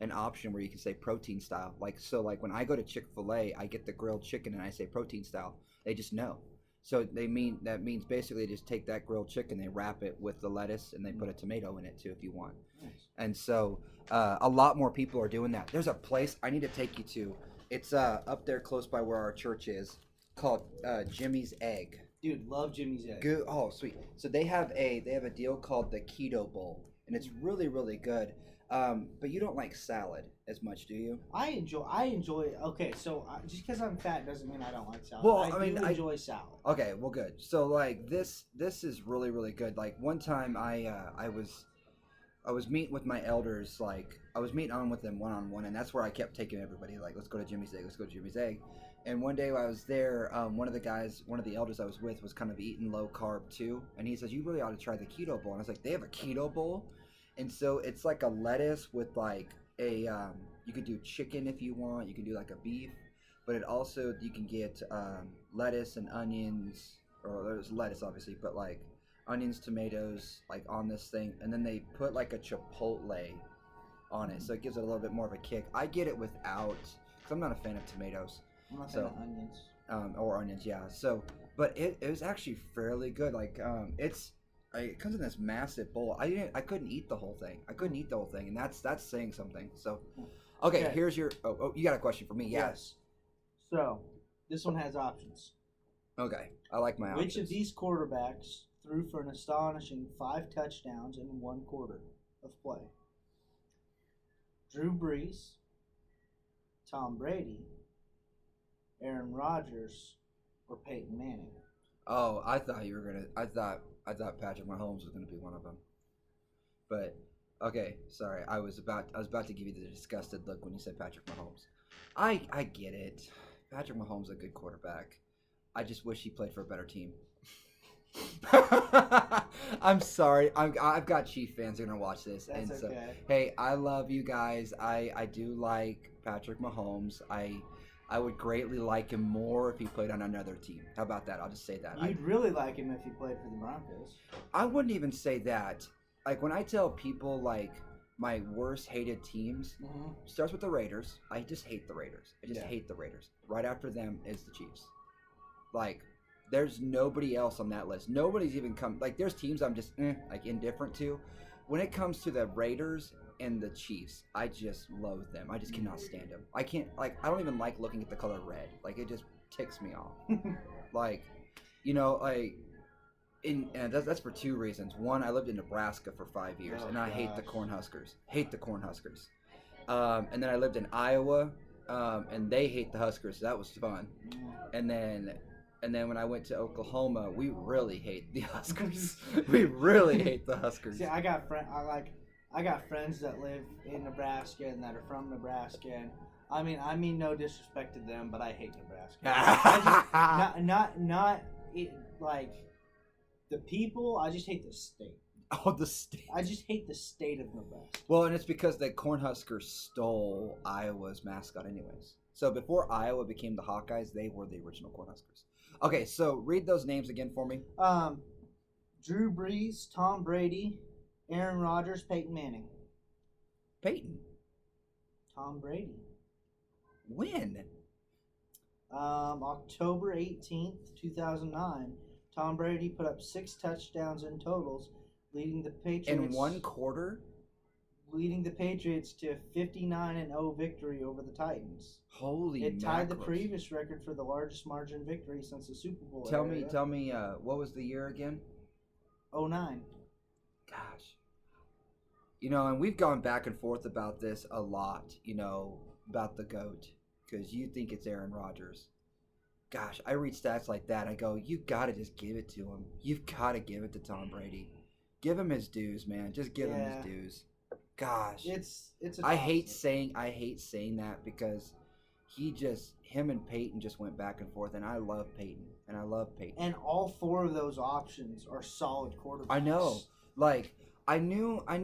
an option where you can say protein style. Like when I go to Chick-fil-A, I get the grilled chicken and I say protein style. They just know. So that means basically they just take that grilled chicken, they wrap it with the lettuce, and they put a tomato in it too if you want. Nice. And so a lot more people are doing that. There's a place I need to take you to. It's up there close by where our church is, called Jimmy's Egg. Dude, love Jimmy's egg. Good. Oh, sweet. So they have a deal called the Keto Bowl, and it's really really good. But you don't like salad as much, do you? I enjoy. Okay, so just because I'm fat doesn't mean I don't like salad. Well, I mean, enjoy salad. Okay, well, good. So like this is really really good. Like one time I was meeting with my elders, like I was meeting on with them one on one, and that's where I kept taking everybody, like, let's go to Jimmy's Egg, let's go to Jimmy's Egg. And one day while I was there, one of the elders I was with was kind of eating low carb too, and he says, you really ought to try the keto bowl. And I was like, they have a keto bowl? And so it's like a lettuce with like you could do chicken if you want, you can do like a beef, but it also, you can get lettuce and onions, or there's lettuce obviously, but like onions, tomatoes, like on this thing, and then they put like a chipotle on it, so it gives it a little bit more of a kick. I get it without, because I'm not a fan of tomatoes. I'm not a fan of onions. Or onions, yeah. So, but it was actually fairly good. Like, it comes in this massive bowl. I couldn't eat the whole thing. And that's saying something. So, okay. Here's your. Oh, you got a question for me? Yeah. Yes. So, this one has options. Okay, I like my options. Which of these quarterbacks threw for an astonishing 5 touchdowns in 1 quarter of play? Drew Brees, Tom Brady, Aaron Rodgers, or Peyton Manning? Oh, I thought Patrick Mahomes was gonna be one of them. But okay, sorry, I was about to give you the disgusted look when you said Patrick Mahomes. I get it. Patrick Mahomes is a good quarterback. I just wish he played for a better team. I'm sorry. I've got Chief fans who are gonna watch this, That's and so okay. hey, I love you guys. I do like Patrick Mahomes. I would greatly like him more if he played on another team. How about that? I'll just say that. You'd really like him if he played for the Broncos. I wouldn't even say that. Like when I tell people like my worst hated teams, starts with the Raiders. I just hate the Raiders. I just hate the Raiders. Right after them is the Chiefs. Like, there's nobody else on that list. Nobody's even come. Like, there's teams I'm just like indifferent to. When it comes to the Raiders and the Chiefs, I just loathe them. I just cannot stand them. I can't, like, I don't even like looking at the color red. Like, it just ticks me off. Like, you know, like, and that's for 2 reasons. One, I lived in Nebraska for 5 years, and I hate the Cornhuskers. And then I lived in Iowa, and they hate the Huskers, so that was fun. And then when I went to Oklahoma, we really hate the Huskers. We really hate the Huskers. See, I got friends that live in Nebraska and that are from Nebraska. And I mean no disrespect to them, but I hate Nebraska. not like the people. I just hate the state. Oh, the state. I just hate the state of Nebraska. Well, and it's because the Cornhuskers stole Iowa's mascot anyways. So before Iowa became the Hawkeyes, they were the original Cornhuskers. Okay, so read those names again for me. Drew Brees, Tom Brady, Aaron Rodgers, Peyton Manning. Peyton. Tom Brady. When? October 18th, 2009. Tom Brady put up 6 touchdowns in totals, leading the Patriots in 1 quarter. Leading the Patriots to a 59-0 victory over the Titans. Holy It tied the mackerels. previous record for the largest margin victory since the Super Bowl. Tell me, what was the year again? 09. Gosh. You know, and we've gone back and forth about this a lot, you know, about the GOAT, because you think it's Aaron Rodgers. Gosh, I read stats like that, I go, you got to just give it to him. You've got to give it to Tom Brady. Give him his dues, man. Just give him his dues. Gosh, it's. I hate saying that because him and Peyton just went back and forth, and I love Peyton, And all 4 of those options are solid quarterbacks. I know, like I mean,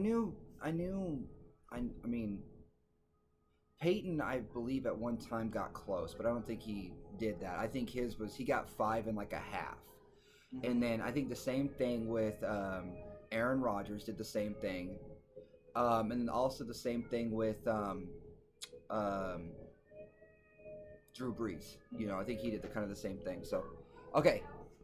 Peyton, I believe at one time got close, but I don't think he did that. I think his was he got 5 and like a half, and then I think the same thing with Aaron Rodgers did the same thing. And then also the same thing with Drew Brees. You know, I think he did kind of the same thing. So, okay,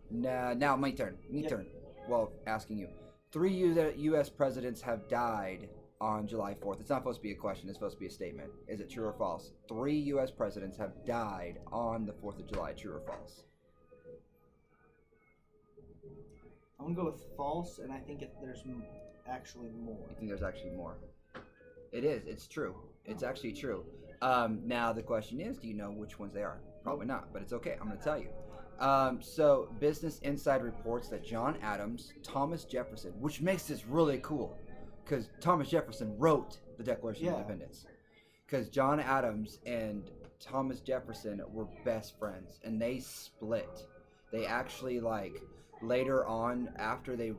now my turn. Turn. Well, asking you. 3 U.S. presidents have died on July 4th. It's not supposed to be a question. It's supposed to be a statement. Is it true or false? 3 U.S. presidents have died on the 4th of July. True or false? I'm gonna go with false, and I think there's actually more. You think there's actually more? It is. It's true. It's actually true. Now the question is, do you know which ones they are? Probably not, but it's okay. I'm going to tell you. So Business Insider reports that John Adams, Thomas Jefferson, which makes this really cool, because Thomas Jefferson wrote the Declaration of Independence. Because John Adams and Thomas Jefferson were best friends, and they split. They actually later on after they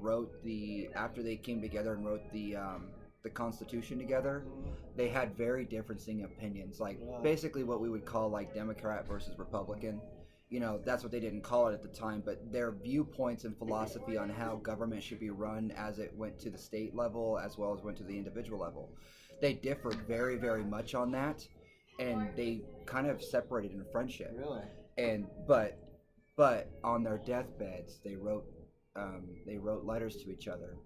came together and wrote the Constitution together, they had very differing opinions. Basically what we would call Democrat versus Republican. That's what they didn't call it at the time, but their viewpoints and philosophy on how government should be run as it went to the state level as well as went to the individual level, they differed very, very much on that, and they kind of separated in friendship. Really? And but on their deathbeds, they wrote letters to each other,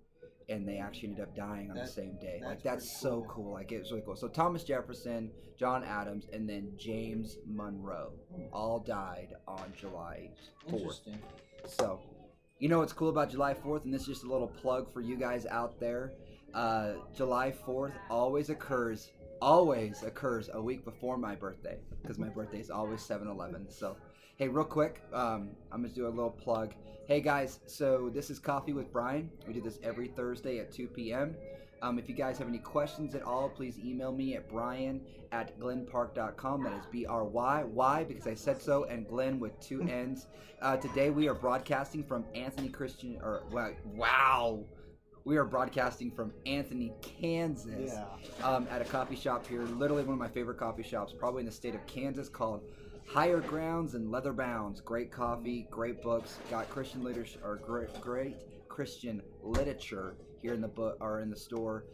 and they actually ended up dying on the same day. That's so cool. It's really cool. So Thomas Jefferson, John Adams, and then James Monroe all died on July 4th. Interesting. So, what's cool about July 4th, and this is just a little plug for you guys out there. July 4th always occurs a week before my birthday, because my birthday is always 7/11. So, hey, real quick, I'm going to do a little plug. Hey guys, so this is Coffee with Bryan. We do this every Thursday at 2 p.m. If you guys have any questions at all, please email me at bryan@glenpark.com. That is BRY. Why? Because I said so, and Glenn with 2 N's. Today we are broadcasting from We are broadcasting from Anthony, Kansas, at a coffee shop here, literally one of my favorite coffee shops, probably in the state of Kansas, called Higher Grounds and Leather Bounds. Great coffee, great books, got Christian literature or great Christian literature here in the book or in the store.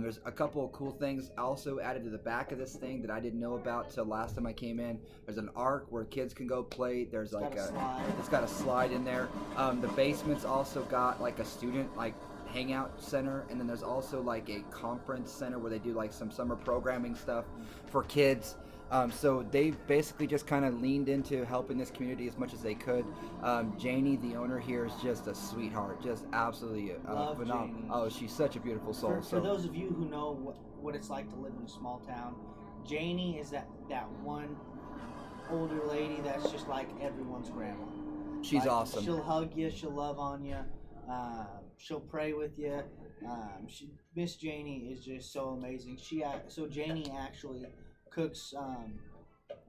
There's a couple of cool things also added to the back of this thing that I didn't know about till last time I came in. There's an ark where kids can go play. There's it's got a slide in there. The basement's also got a student hangout center, and then there's also a conference center where they do some summer programming stuff for kids. So they basically just kind of leaned into helping this community as much as they could. Janie, the owner here, is just a sweetheart, just absolutely phenomenal. Janie. Oh, she's such a beautiful soul. For those of you who know what it's like to live in a small town, Janie is that one older lady that's just like everyone's grandma. She's awesome. She'll hug you, she'll love on you, she'll pray with you. Miss Janie is just so amazing. So Janie actually cooks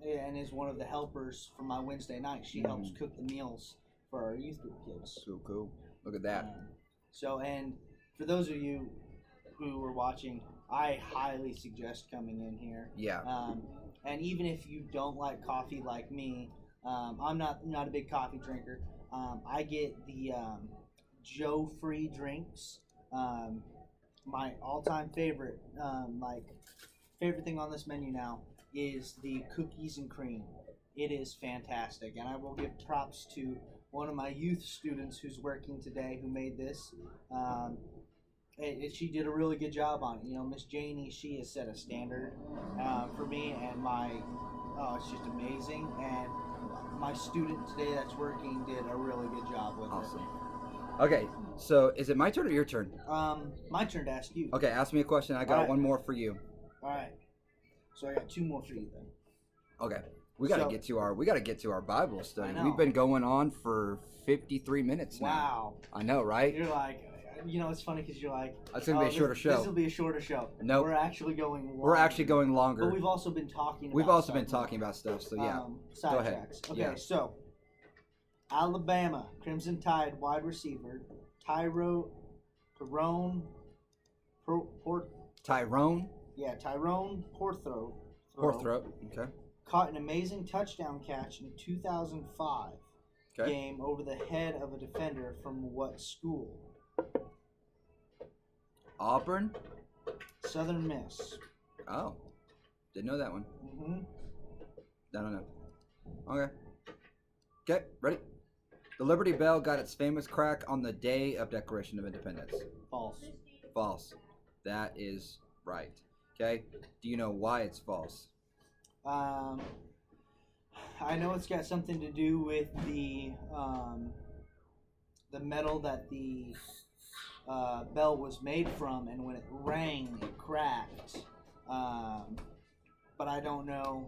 and is one of the helpers for my Wednesday night. She helps cook the meals for our youth group kids. So cool. Look at that. And for those of you who are watching, I highly suggest coming in here. Yeah. And even if you don't like coffee like me, I'm not a big coffee drinker. I get the Joe free drinks. My all-time favorite, favorite thing on this menu now is the cookies and cream. It is fantastic, and I will give props to one of my youth students who's working today who made this. She did a really good job on it. Miss Janie, she has set a standard for me, and it's just amazing. And my student today that's working did a really good job with it. Okay, so is it my turn or your turn? My turn to ask you. Okay, ask me a question. I got one more for you. All right. So I got 2 more for you then. Okay. We gotta get to our Bible study. I know. We've been going on for 53 minutes now. Wow. I know, right? You're like, it's funny because you're like, it's gonna be a shorter show. This will be a shorter show. No, we're actually going longer. We're actually going longer. But we've also been talking. About stuff. So yeah. Side Go ahead. tracks. Okay, so Alabama Crimson Tide wide receiver Tyrone. Yeah, Tyrone Porthrow. Okay. Caught an amazing touchdown catch in 2005 game over the head of a defender from what school? Auburn? Southern Miss. Oh. Didn't know that one. Mm-hmm. I don't know. Okay, ready? The Liberty Bell got its famous crack on the day of Declaration of Independence. False. That is right. Okay. Do you know why it's false? I know it's got something to do with the the metal that the bell was made from, and when it rang, it cracked. But I don't know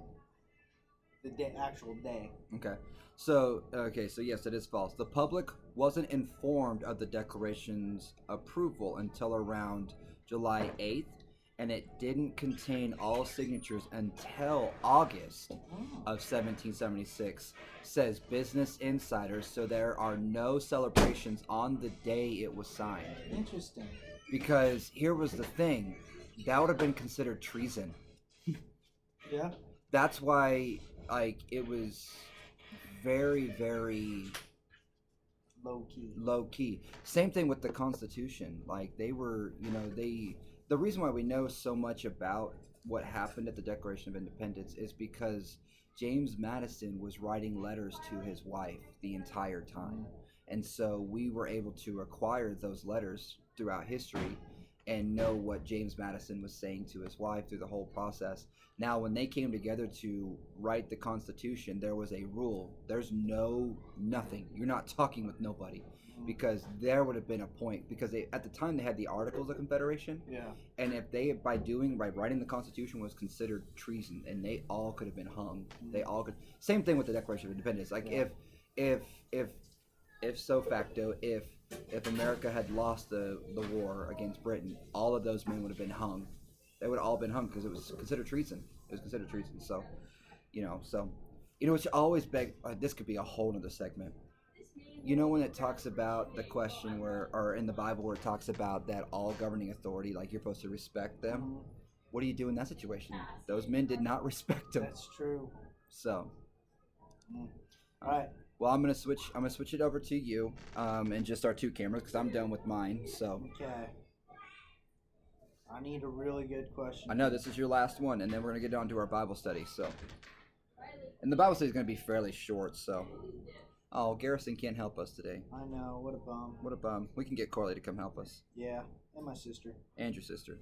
the actual day. Okay. So yes, it is false. The public wasn't informed of the declaration's approval until around July 8th, and it didn't contain all signatures until August of 1776, says Business Insider. So there are no celebrations on the day it was signed. Interesting. Because here was the thing, that would have been considered treason. Yeah. That's why, like, it was very, very low key. Same thing with the Constitution. Like, they were, the reason why we know so much about what happened at the Declaration of Independence is because James Madison was writing letters to his wife the entire time. And so we were able to acquire those letters throughout history and know what James Madison was saying to his wife through the whole process. Now, when they came together to write the Constitution, there was a rule. There's nothing. You're not talking with nobody, because there would have been a point, because at the time they had the Articles of Confederation. Yeah. And if they, by writing the Constitution, was considered treason, and they all could have been hung. They all could. Same thing with the Declaration of Independence. Like, if so facto, if America had lost the war against Britain, all of those men would have been hung. They would have all been hung because it was considered treason. It was considered treason. So, it's always beg. This could be a whole other segment. When it talks about the question or in the Bible where it talks about that all governing authority, like, you're supposed to respect them. What do you do in that situation? Those men did not respect them. That's true. So. All right. Well, I'm gonna switch it over to you, and just our two cameras because I'm done with mine. So. Okay. I need a really good question. I know this is your last one, and then we're gonna get on to our Bible study. So. And the Bible study is gonna be fairly short. So. Oh, Garrison can't help us today. I know. What a bum. What a bum. We can get Corley to come help us. Yeah, and my sister. And your sister.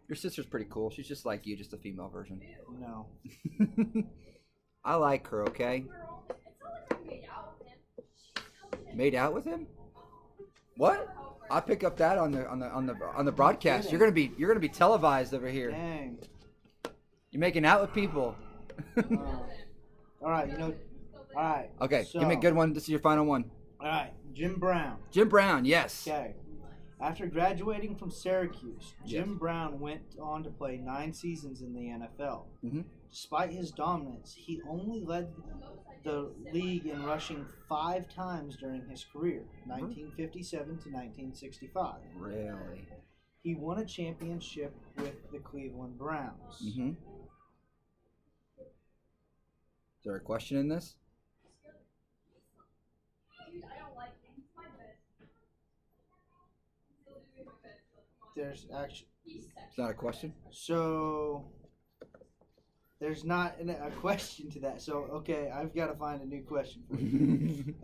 Your sister's pretty cool. She's just like you, just a female version. No. I like her. Okay. Made out with him? What? I'll pick up that on the broadcast. You're gonna be televised over here. Dang. You're making out with people. All right. All right. Okay. So, give me a good one. This is your final one. All right. Jim Brown. Jim Brown. Yes. Okay. After graduating from Syracuse, Jim Brown went on to play 9 seasons in the NFL. Mm-hmm. Despite his dominance, he only led the league in rushing 5 times during his career, 1957 to 1965. Really? He won a championship with the Cleveland Browns. Mm-hmm. Is there a question in this? There's actually... It's not a question? So... There's not a question to that. So, okay, I've got to find a new question for you.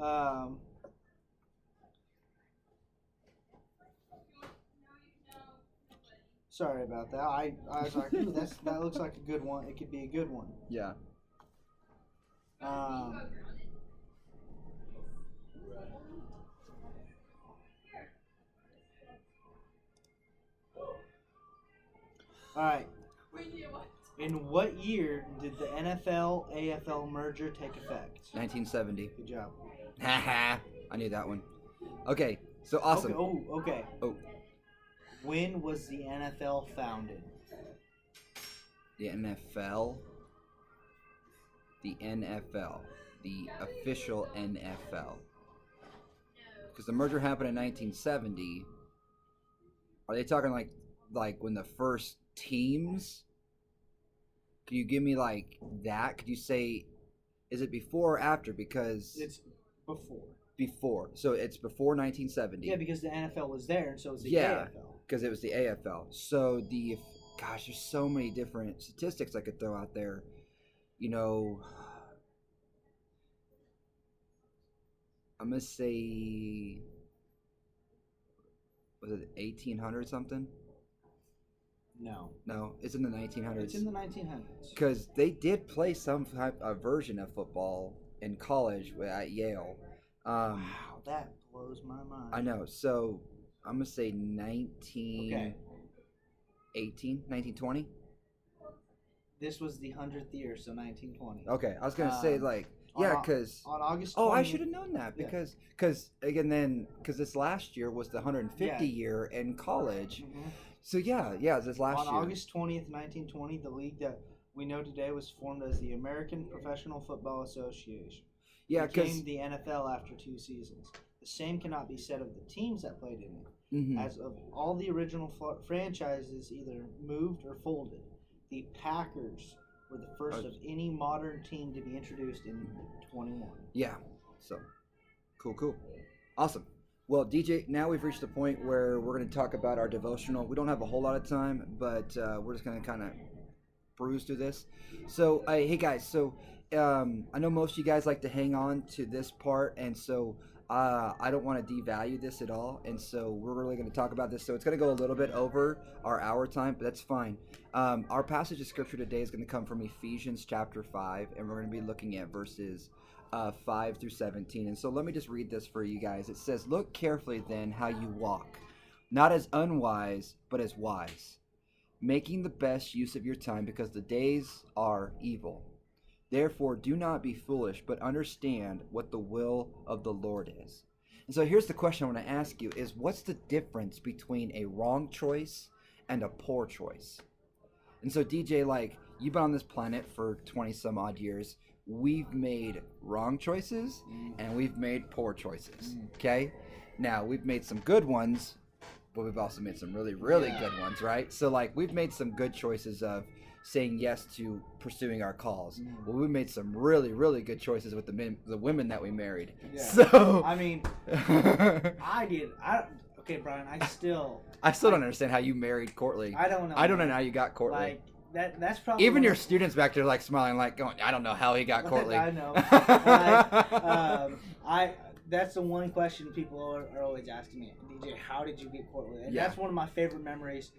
Sorry about that. I was like, ooh, that looks like a good one. It could be a good one. Yeah. All right. In what year did the NFL AFL merger take effect? 1970. Good job. Haha. I knew that one. Okay. So awesome. Okay. Oh. When was the NFL founded? The NFL. The NFL. The official NFL. Because the merger happened in 1970. Are they talking like when the first teams? Can you give me like that? Could you say, is it before or after? Because it's before. Before. So it's before 1970. Yeah, because the NFL was there, and so was the AFL. AFL. Because it was the AFL. So gosh, there's so many different statistics I could throw out there. I'm going to say, was it 1800 something? No, it's in the 1900s. It's in the 1900s. Because they did play some type of version of football in college at Yale. Wow, that blows my mind. I know. So I'm gonna say 1918, Okay. 1920. This was the 100th year, so 1920. Okay, I was gonna say like yeah, cause on August 20th. oh, I should have known that Yeah. because again then because this last year was the 150 Yeah. year in college. Mhm. So yeah, this last On year. August 20th, 1920, the league that we know today was formed as the American Professional Football Association. Yeah, Became because the NFL after 2 seasons. The same cannot be said of the teams that played in it. mm-hmm. As of all the original franchises either moved or folded, the Packers were the first of any modern team to be introduced in 21. Yeah, so cool, awesome. Well, DJ, now we've reached the point where we're going to talk about our devotional. We don't have a whole lot of time, but we're just going to kind of breeze through this. So, hey guys, so I know most of you guys like to hang on to this part, and so I don't want to devalue this at all, and so we're really going to talk about this. So it's going to go a little bit over our hour time, but that's fine. Our passage of scripture today is going to come from Ephesians chapter 5, and we're going to be looking at verses 5 through 17. And so let me just read this for you guys. It says, "Look carefully then how you walk, not as unwise, but as wise, making the best use of your time, because the days are evil. Therefore, do not be foolish, but understand what the will of the Lord is." And so here's the question I want to ask you is, what's the difference between a wrong choice and a poor choice? And so DJ, like, you've been on this planet for 20 some odd years. We've made wrong choices and we've made poor choices. Okay? Now, we've made some good ones, but we've also made some really, really good ones, right? So, like, we've made some good choices of saying yes to pursuing our calls. Well, we made some really, really good choices with the women that we married. Yeah. So, I mean, I did. Okay, Bryan, I still don't understand how you married Courtly. I don't know. I don't know how you got Courtly. Like, that's probably even your students back there like smiling, like going, "I don't know how he got Courtly." I know. That's the one question people are always asking me, DJ, how did you get Courtly? And that's one of my favorite memories.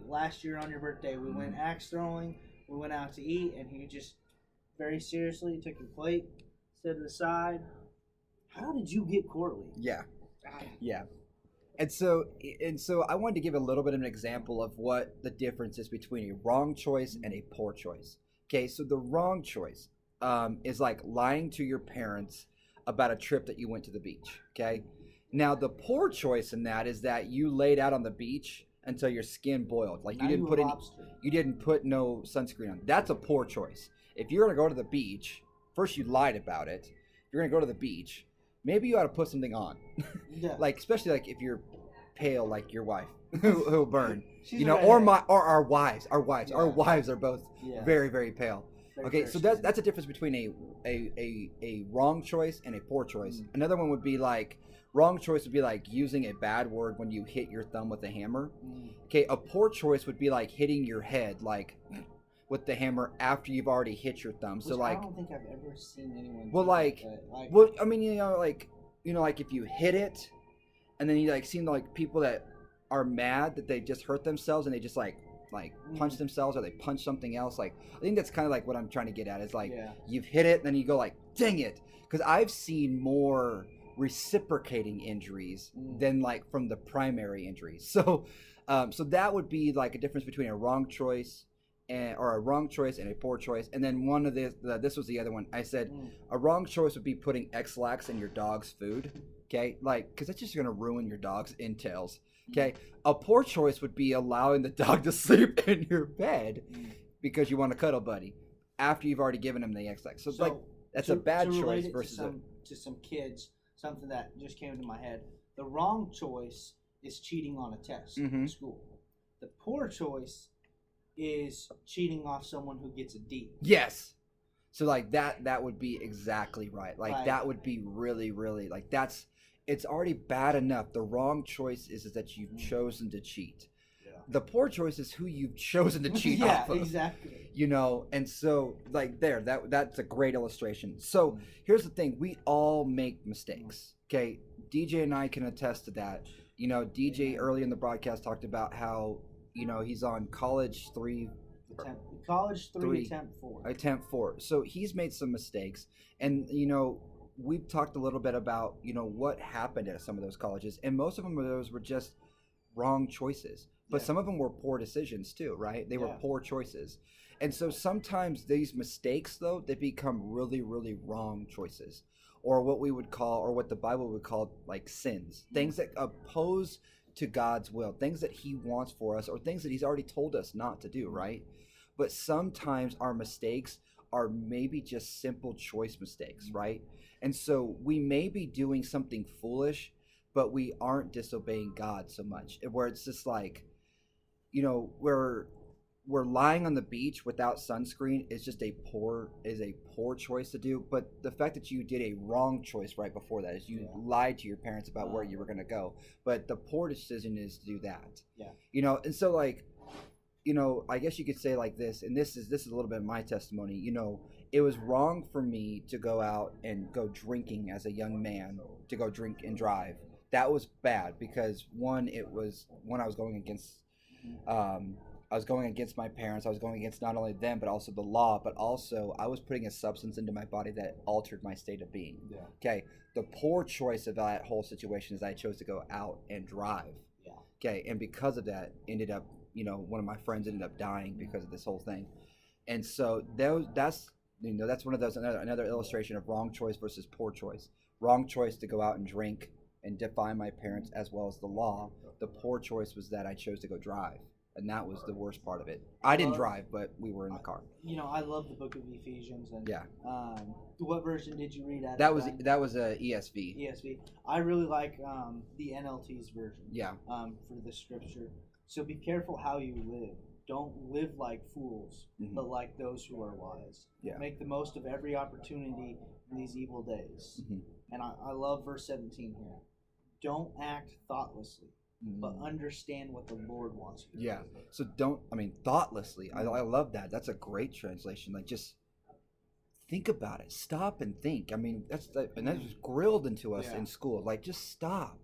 Last year on your birthday, we went axe throwing, we went out to eat, and you just very seriously took your plate, set it aside. How did you get Courtly? Yeah. And so I wanted to give a little bit of an example of what the difference is between a wrong choice and a poor choice. Okay, so the wrong choice is like lying to your parents about a trip that you went to the beach. Okay, now the poor choice in that is that you laid out on the beach until your skin boiled. Like you didn't put no sunscreen on. That's a poor choice. If you're gonna go to the beach, first you lied about it. If you're gonna go to the beach, maybe you ought to put something on. Yeah. Like, especially like if you're pale like your wife who'll burn. She's or our wives. Our wives are both very, very pale. Okay, so that's a difference between a wrong choice and a poor choice. Another one would be like, wrong choice would be like using a bad word when you hit your thumb with a hammer. Okay, a poor choice would be like hitting your head like with the hammer after you've already hit your thumb. So like, I don't think I've ever seen anyone. I mean, like if you hit it, and then you like seem like people that are mad that they just hurt themselves and they just like punch themselves or they punch something else. Like, I think that's kind of like what I'm trying to get at. Is like you've hit it, and then you go like, dang it, because I've seen more reciprocating injuries than like from the primary injuries. So, so that would be like a difference between a wrong choice or a wrong choice and a poor choice. And then one of this was the other one. I said a wrong choice would be putting X-Lax in your dog's food. Okay, like, because that's just gonna ruin your dog's entails. Okay, a poor choice would be allowing the dog to sleep in your bed because you want a cuddle buddy after you've already given him the X-Lax. So like that's a bad choice versus to some kids. Something that just came to my head. The wrong choice is cheating on a test in school. The poor choice is cheating off someone who gets a D. Yes. So like that would be exactly right. Like that would be really, really like it's already bad enough. The wrong choice is that you've chosen to cheat. Yeah. The poor choice is who you've chosen to cheat off of. Yeah, exactly. And so like that's a great illustration. So here's the thing. We all make mistakes. Okay. DJ and I can attest to that. DJ early in the broadcast talked about how, he's on college 3. College 3, attempt 4. Attempt 4. So he's made some mistakes. And, we've talked a little bit about, what happened at some of those colleges, and most of them those were just wrong choices. But Yeah. some of them were poor decisions too, right? They were Yeah. poor choices. And so sometimes these mistakes, though, they become really, really wrong choices, or what we would call, or what the Bible would call, like sins, things that oppose to God's will, things that He wants for us, or things that He's already told us not to do, right? But sometimes our mistakes are maybe just simple choice mistakes, right? And so we may be doing something foolish, but we aren't disobeying God so much. Where it's just like, we're lying on the beach without sunscreen is just a poor choice to do. But the fact that you did a wrong choice right before that is you lied to your parents about where you were going to go. But the poor decision is to do that. Yeah. And so like, I guess you could say like this, and this is a little bit of my testimony. It was wrong for me to go out and go drinking as a young man, to go drink and drive. That was bad because I was going against, my parents. I was going against not only them but also the law. But also I was putting a substance into my body that altered my state of being. Yeah. Okay. The poor choice of that whole situation is I chose to go out and drive. Yeah. Okay. And because of that, ended up, one of my friends ended up dying because of this whole thing. And so that's one of those, another illustration of wrong choice versus poor choice. Wrong choice to go out and drink and defy my parents as well as the law. The poor choice was that I chose to go drive. And that was the worst part of it. I didn't drive, but we were in the car. I love the book of Ephesians. And yeah. What version did you read at? That was a ESV. ESV. I really like the NLT's version. Yeah. For the scripture. So be careful how you live. Don't live like fools, but like those who are wise. Yeah. Make the most of every opportunity in these evil days. Mm-hmm. And I love verse 17 here. Don't act thoughtlessly, but understand what the Lord wants you to do. Yeah. So thoughtlessly. I love that. That's a great translation. Like, just think about it. Stop and think. That's grilled into us in school. Like, just stop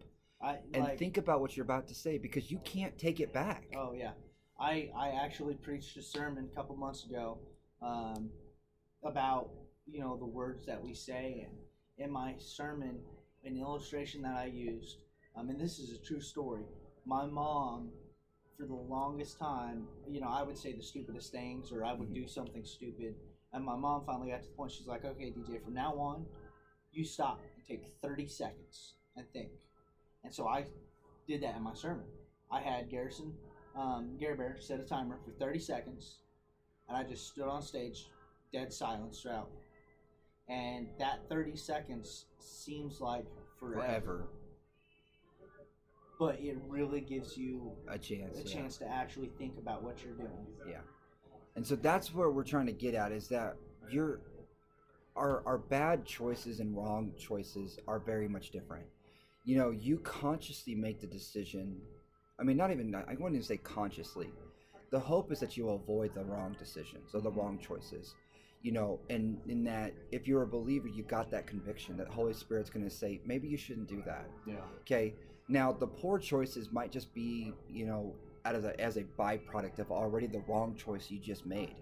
and think about what you're about to say, because you can't take it back. Oh yeah. I actually preached a sermon a couple months ago about the words that we say, and in my sermon, an illustration that I used, and this is a true story. My mom, for the longest time, I would say the stupidest things, or I would do something stupid, and my mom finally got to the point. She's like, "Okay, DJ, from now on, you stop and take 30 seconds and think." And so I did that in my sermon. I had Gary Bear set a timer for 30 seconds, and I just stood on stage, dead silence throughout. And that 30 seconds seems like forever. But it really gives you a chance to actually think about what you're doing. Yeah. And so that's where we're trying to get at, is that our bad choices and wrong choices are very much different. You consciously make the decision. I wouldn't even say consciously. The hope is that you will avoid the wrong decisions or the wrong choices. And in that, if you're a believer, you got that conviction that the Holy Spirit's going to say, maybe you shouldn't do that. Yeah. Okay. Now, the poor choices might just be, as a byproduct of already the wrong choice you just made.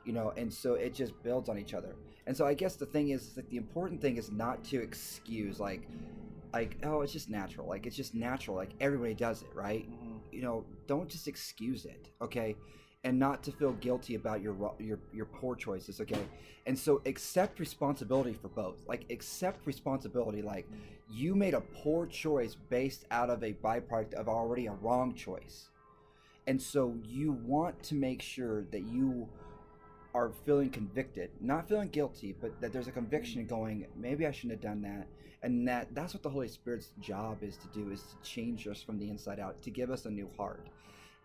And so it just builds on each other. And so I guess the thing is that the important thing is not to excuse, like, oh, it's just natural. Like, it's just natural. Like, everybody does it, right? Mm-hmm. Don't just excuse it, okay? And not to feel guilty about your poor choices, okay? And so accept responsibility for both. Like, accept responsibility. Like, you made a poor choice based out of a byproduct of already a wrong choice. And so you want to make sure that you are feeling convicted, not feeling guilty, but that there's a conviction going, maybe I shouldn't have done that. And that's what the Holy Spirit's job is to do, is to change us from the inside out, to give us a new heart.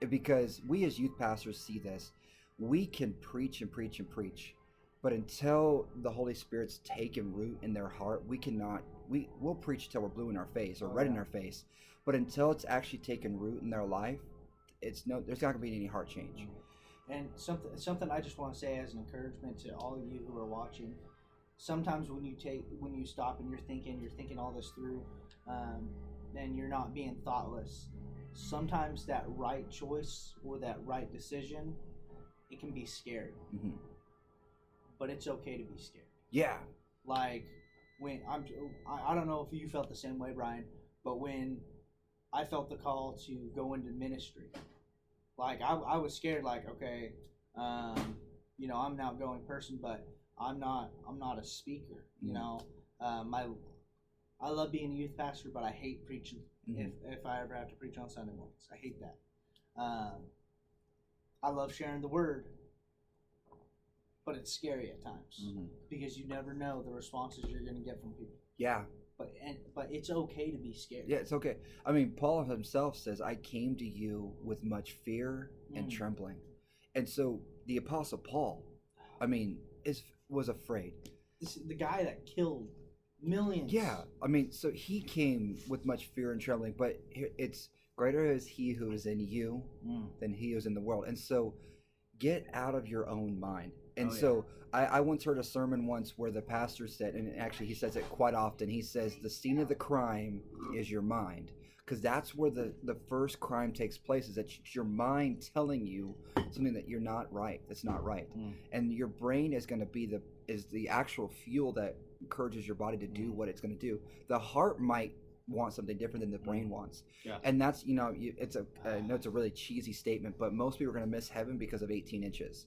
Because we as youth pastors see this. We can preach and preach and preach, but until the Holy Spirit's taken root in their heart, we'll preach till we're blue in our face or red in our face. But until it's actually taken root in their life, there's not going to be any heart change. And something I just want to say as an encouragement to all of you who are watching. Sometimes when you stop and you're thinking all this through, and you're not being thoughtless. Sometimes that right choice or that right decision, it can be scary. Mm-hmm. But it's okay to be scared. Yeah. Like, when I don't know if you felt the same way, Brian, but when I felt the call to go into ministry, like I was scared, like, okay, I'm an outgoing person, but I'm not a speaker, I love being a youth pastor, but I hate preaching. If I ever have to preach on Sunday mornings, I hate that. I love sharing the word, but it's scary at times because you never know the responses you're going to get from people. Yeah. But it's okay to be scared. Yeah, it's okay. I mean, Paul himself says, "I came to you with much fear and trembling," and so the Apostle Paul, I mean, was afraid. This is the guy that killed millions. Yeah, I mean, so he came with much fear and trembling, but it's greater is he who is in you than he who is in the world. And so get out of your own mind. And I once heard a sermon once where the pastor said, and actually he says it quite often, he says, the scene of the crime is your mind. Because that's where the first crime takes place, is that it's your mind telling you something that you're not right, that's not right. And your brain is going to be the actual fuel that encourages your body to do what it's going to do. The heart might want something different than the brain wants. Yeah. And that's, I know it's a really cheesy statement, but most people are going to miss heaven because of 18 inches.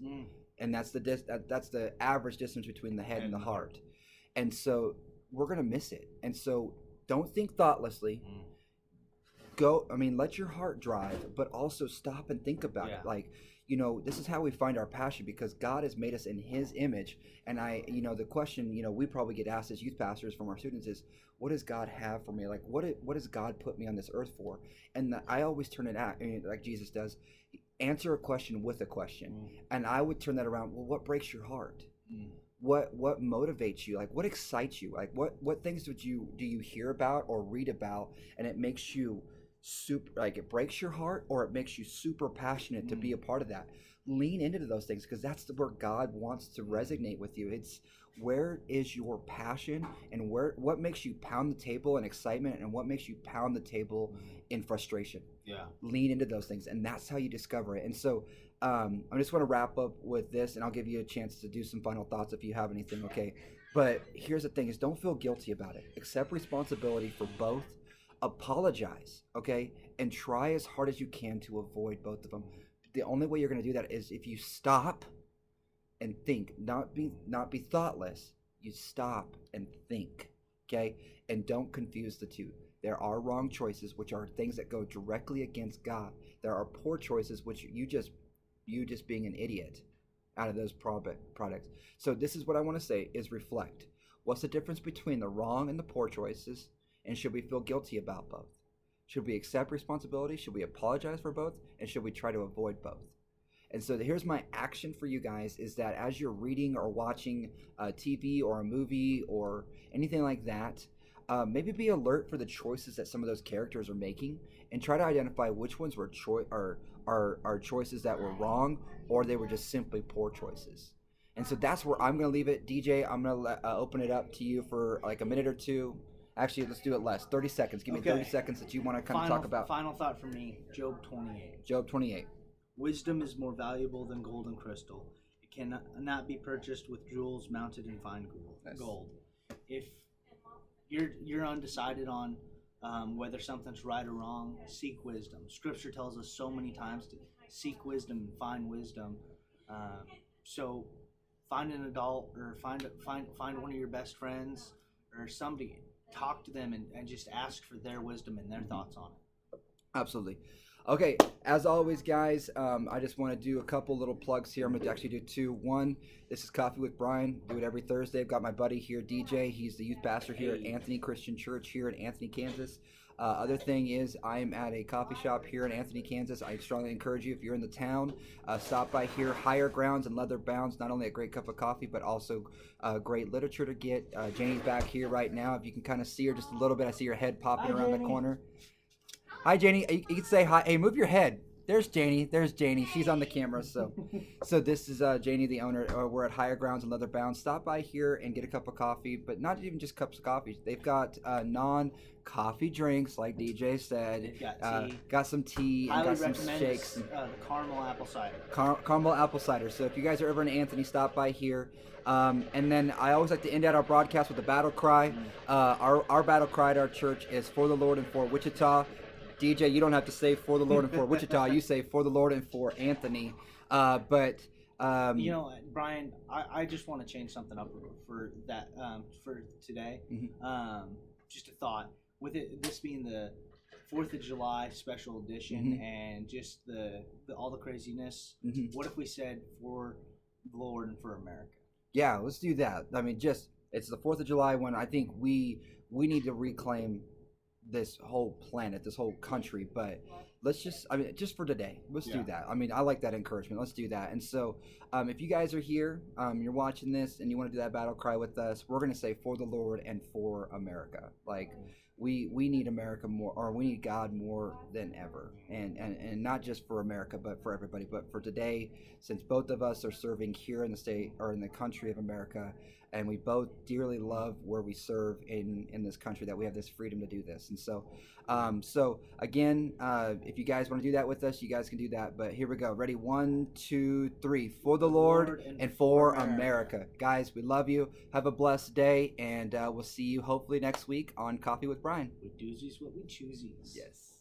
And that's the average distance between the head and the heart. And so we're going to miss it. And so don't think thoughtlessly. Let your heart drive, but also stop and think about it. Like, this is how we find our passion, because God has made us in his image. And the question, we probably get asked as youth pastors from our students is, what does God have for me? Like, what does God put me on this earth for? And I always turn it out, like Jesus does, answer a question with a question. And I would turn that around. Well, what breaks your heart? What motivates you? Like, what excites you? Like, what things do you hear about or read about, and it makes you super, like, it breaks your heart, or it makes you super passionate to be a part of that? Lean into those things, because that's where God wants to resonate with you. It's where is your passion, and what makes you pound the table in excitement, and what makes you pound the table in frustration. Lean into those things, and that's how you discover it. And so I just want to wrap up with this, and I'll give you a chance to do some final thoughts if you have anything. Okay, but here's the thing: is don't feel guilty about it. Accept responsibility for both. Apologize, okay, and try as hard as you can to avoid both of them. The only way you're going to do that is if you stop and think, not be thoughtless. You stop and think, okay, and don't confuse the two. There are wrong choices, which are things that go directly against God. There are poor choices, which you just being an idiot out of those products. So this is what I want to say: is reflect. What's the difference between the wrong and the poor choices? And should we feel guilty about both? Should we accept responsibility? Should we apologize for both? And should we try to avoid both? And so here's my action for you guys, is that as you're reading or watching TV or a movie or anything like that, maybe be alert for the choices that some of those characters are making, and try to identify which ones were are choices that were wrong, or they were just simply poor choices. And so that's where I'm going to leave it. DJ, I'm going to open it up to you for like a minute or two. Actually, let's do it less. 30 seconds. Give me 30 seconds that you want to kind of talk about. Final thought for me, Job 28. Job 28. Wisdom is more valuable than gold and crystal. It cannot be purchased with jewels mounted in fine gold. If you're undecided on whether something's right or wrong, seek wisdom. Scripture tells us so many times to seek wisdom and find wisdom. So find an adult, or find one of your best friends or somebody. Talk to them and just ask for their wisdom and their thoughts on it. Absolutely. Okay, as always, guys, I just want to do a couple little plugs here. I'm going to actually do two. One, this is Coffee with Bryan. Do it every Thursday. I've got my buddy here, DJ. He's the youth pastor here at Anthony Christian Church here in Anthony, Kansas. Other thing is, I'm at a coffee shop here in Anthony, Kansas. I strongly encourage you, if you're in the town, stop by here. Higher Grounds and Leather Bounds, not only a great cup of coffee, but also great literature to get. Janie's back here right now. If you can kind of see her just a little bit, I see her head popping around the corner. Hi, Janie. You can say hi. Hey, move your head. There's Janie. There's Janie. She's on the camera. So this is Janie, the owner. We're at Higher Grounds and Leatherbound. Stop by here and get a cup of coffee, but not even just cups of coffee. They've got non-coffee drinks, like DJ said. They've got tea. Got some tea Highly and got some recommend shakes. the caramel apple cider. Caramel apple cider. So if you guys are ever in Anthony, stop by here. And then I always like to end out our broadcast with a battle cry. Our battle cry at our church is for the Lord and for Wichita. DJ, you don't have to say for the Lord and for Wichita. You say for the Lord and for Anthony. But you know, Bryan, I just want to change something up for that for today. Mm-hmm. Just a thought. With this being the 4th of July special edition and just the all the craziness, what if we said for the Lord and for America? Yeah, let's do that. I mean, it's the 4th of July when I think we need to reclaim this whole planet, this whole country, but let's just for today, let's do that. I mean, I like that encouragement. Let's do that. And so if you guys are here, you're watching this and you want to do that battle cry with us, we're going to say for the Lord and for America. Like we need America more, or we need God more than ever, and not just for America but for everybody. But for today, since both of us are serving here in the state or in the country of America, and we both dearly love where we serve in this country, that we have this freedom to do this. And so again, if you guys want to do that with us, you guys can do that. But here we go. Ready? 1, 2, 3. For the Lord and for America. Guys, we love you. Have a blessed day, and we'll see you hopefully next week on Coffee with Bryan. We doozies what we choosies. Yes.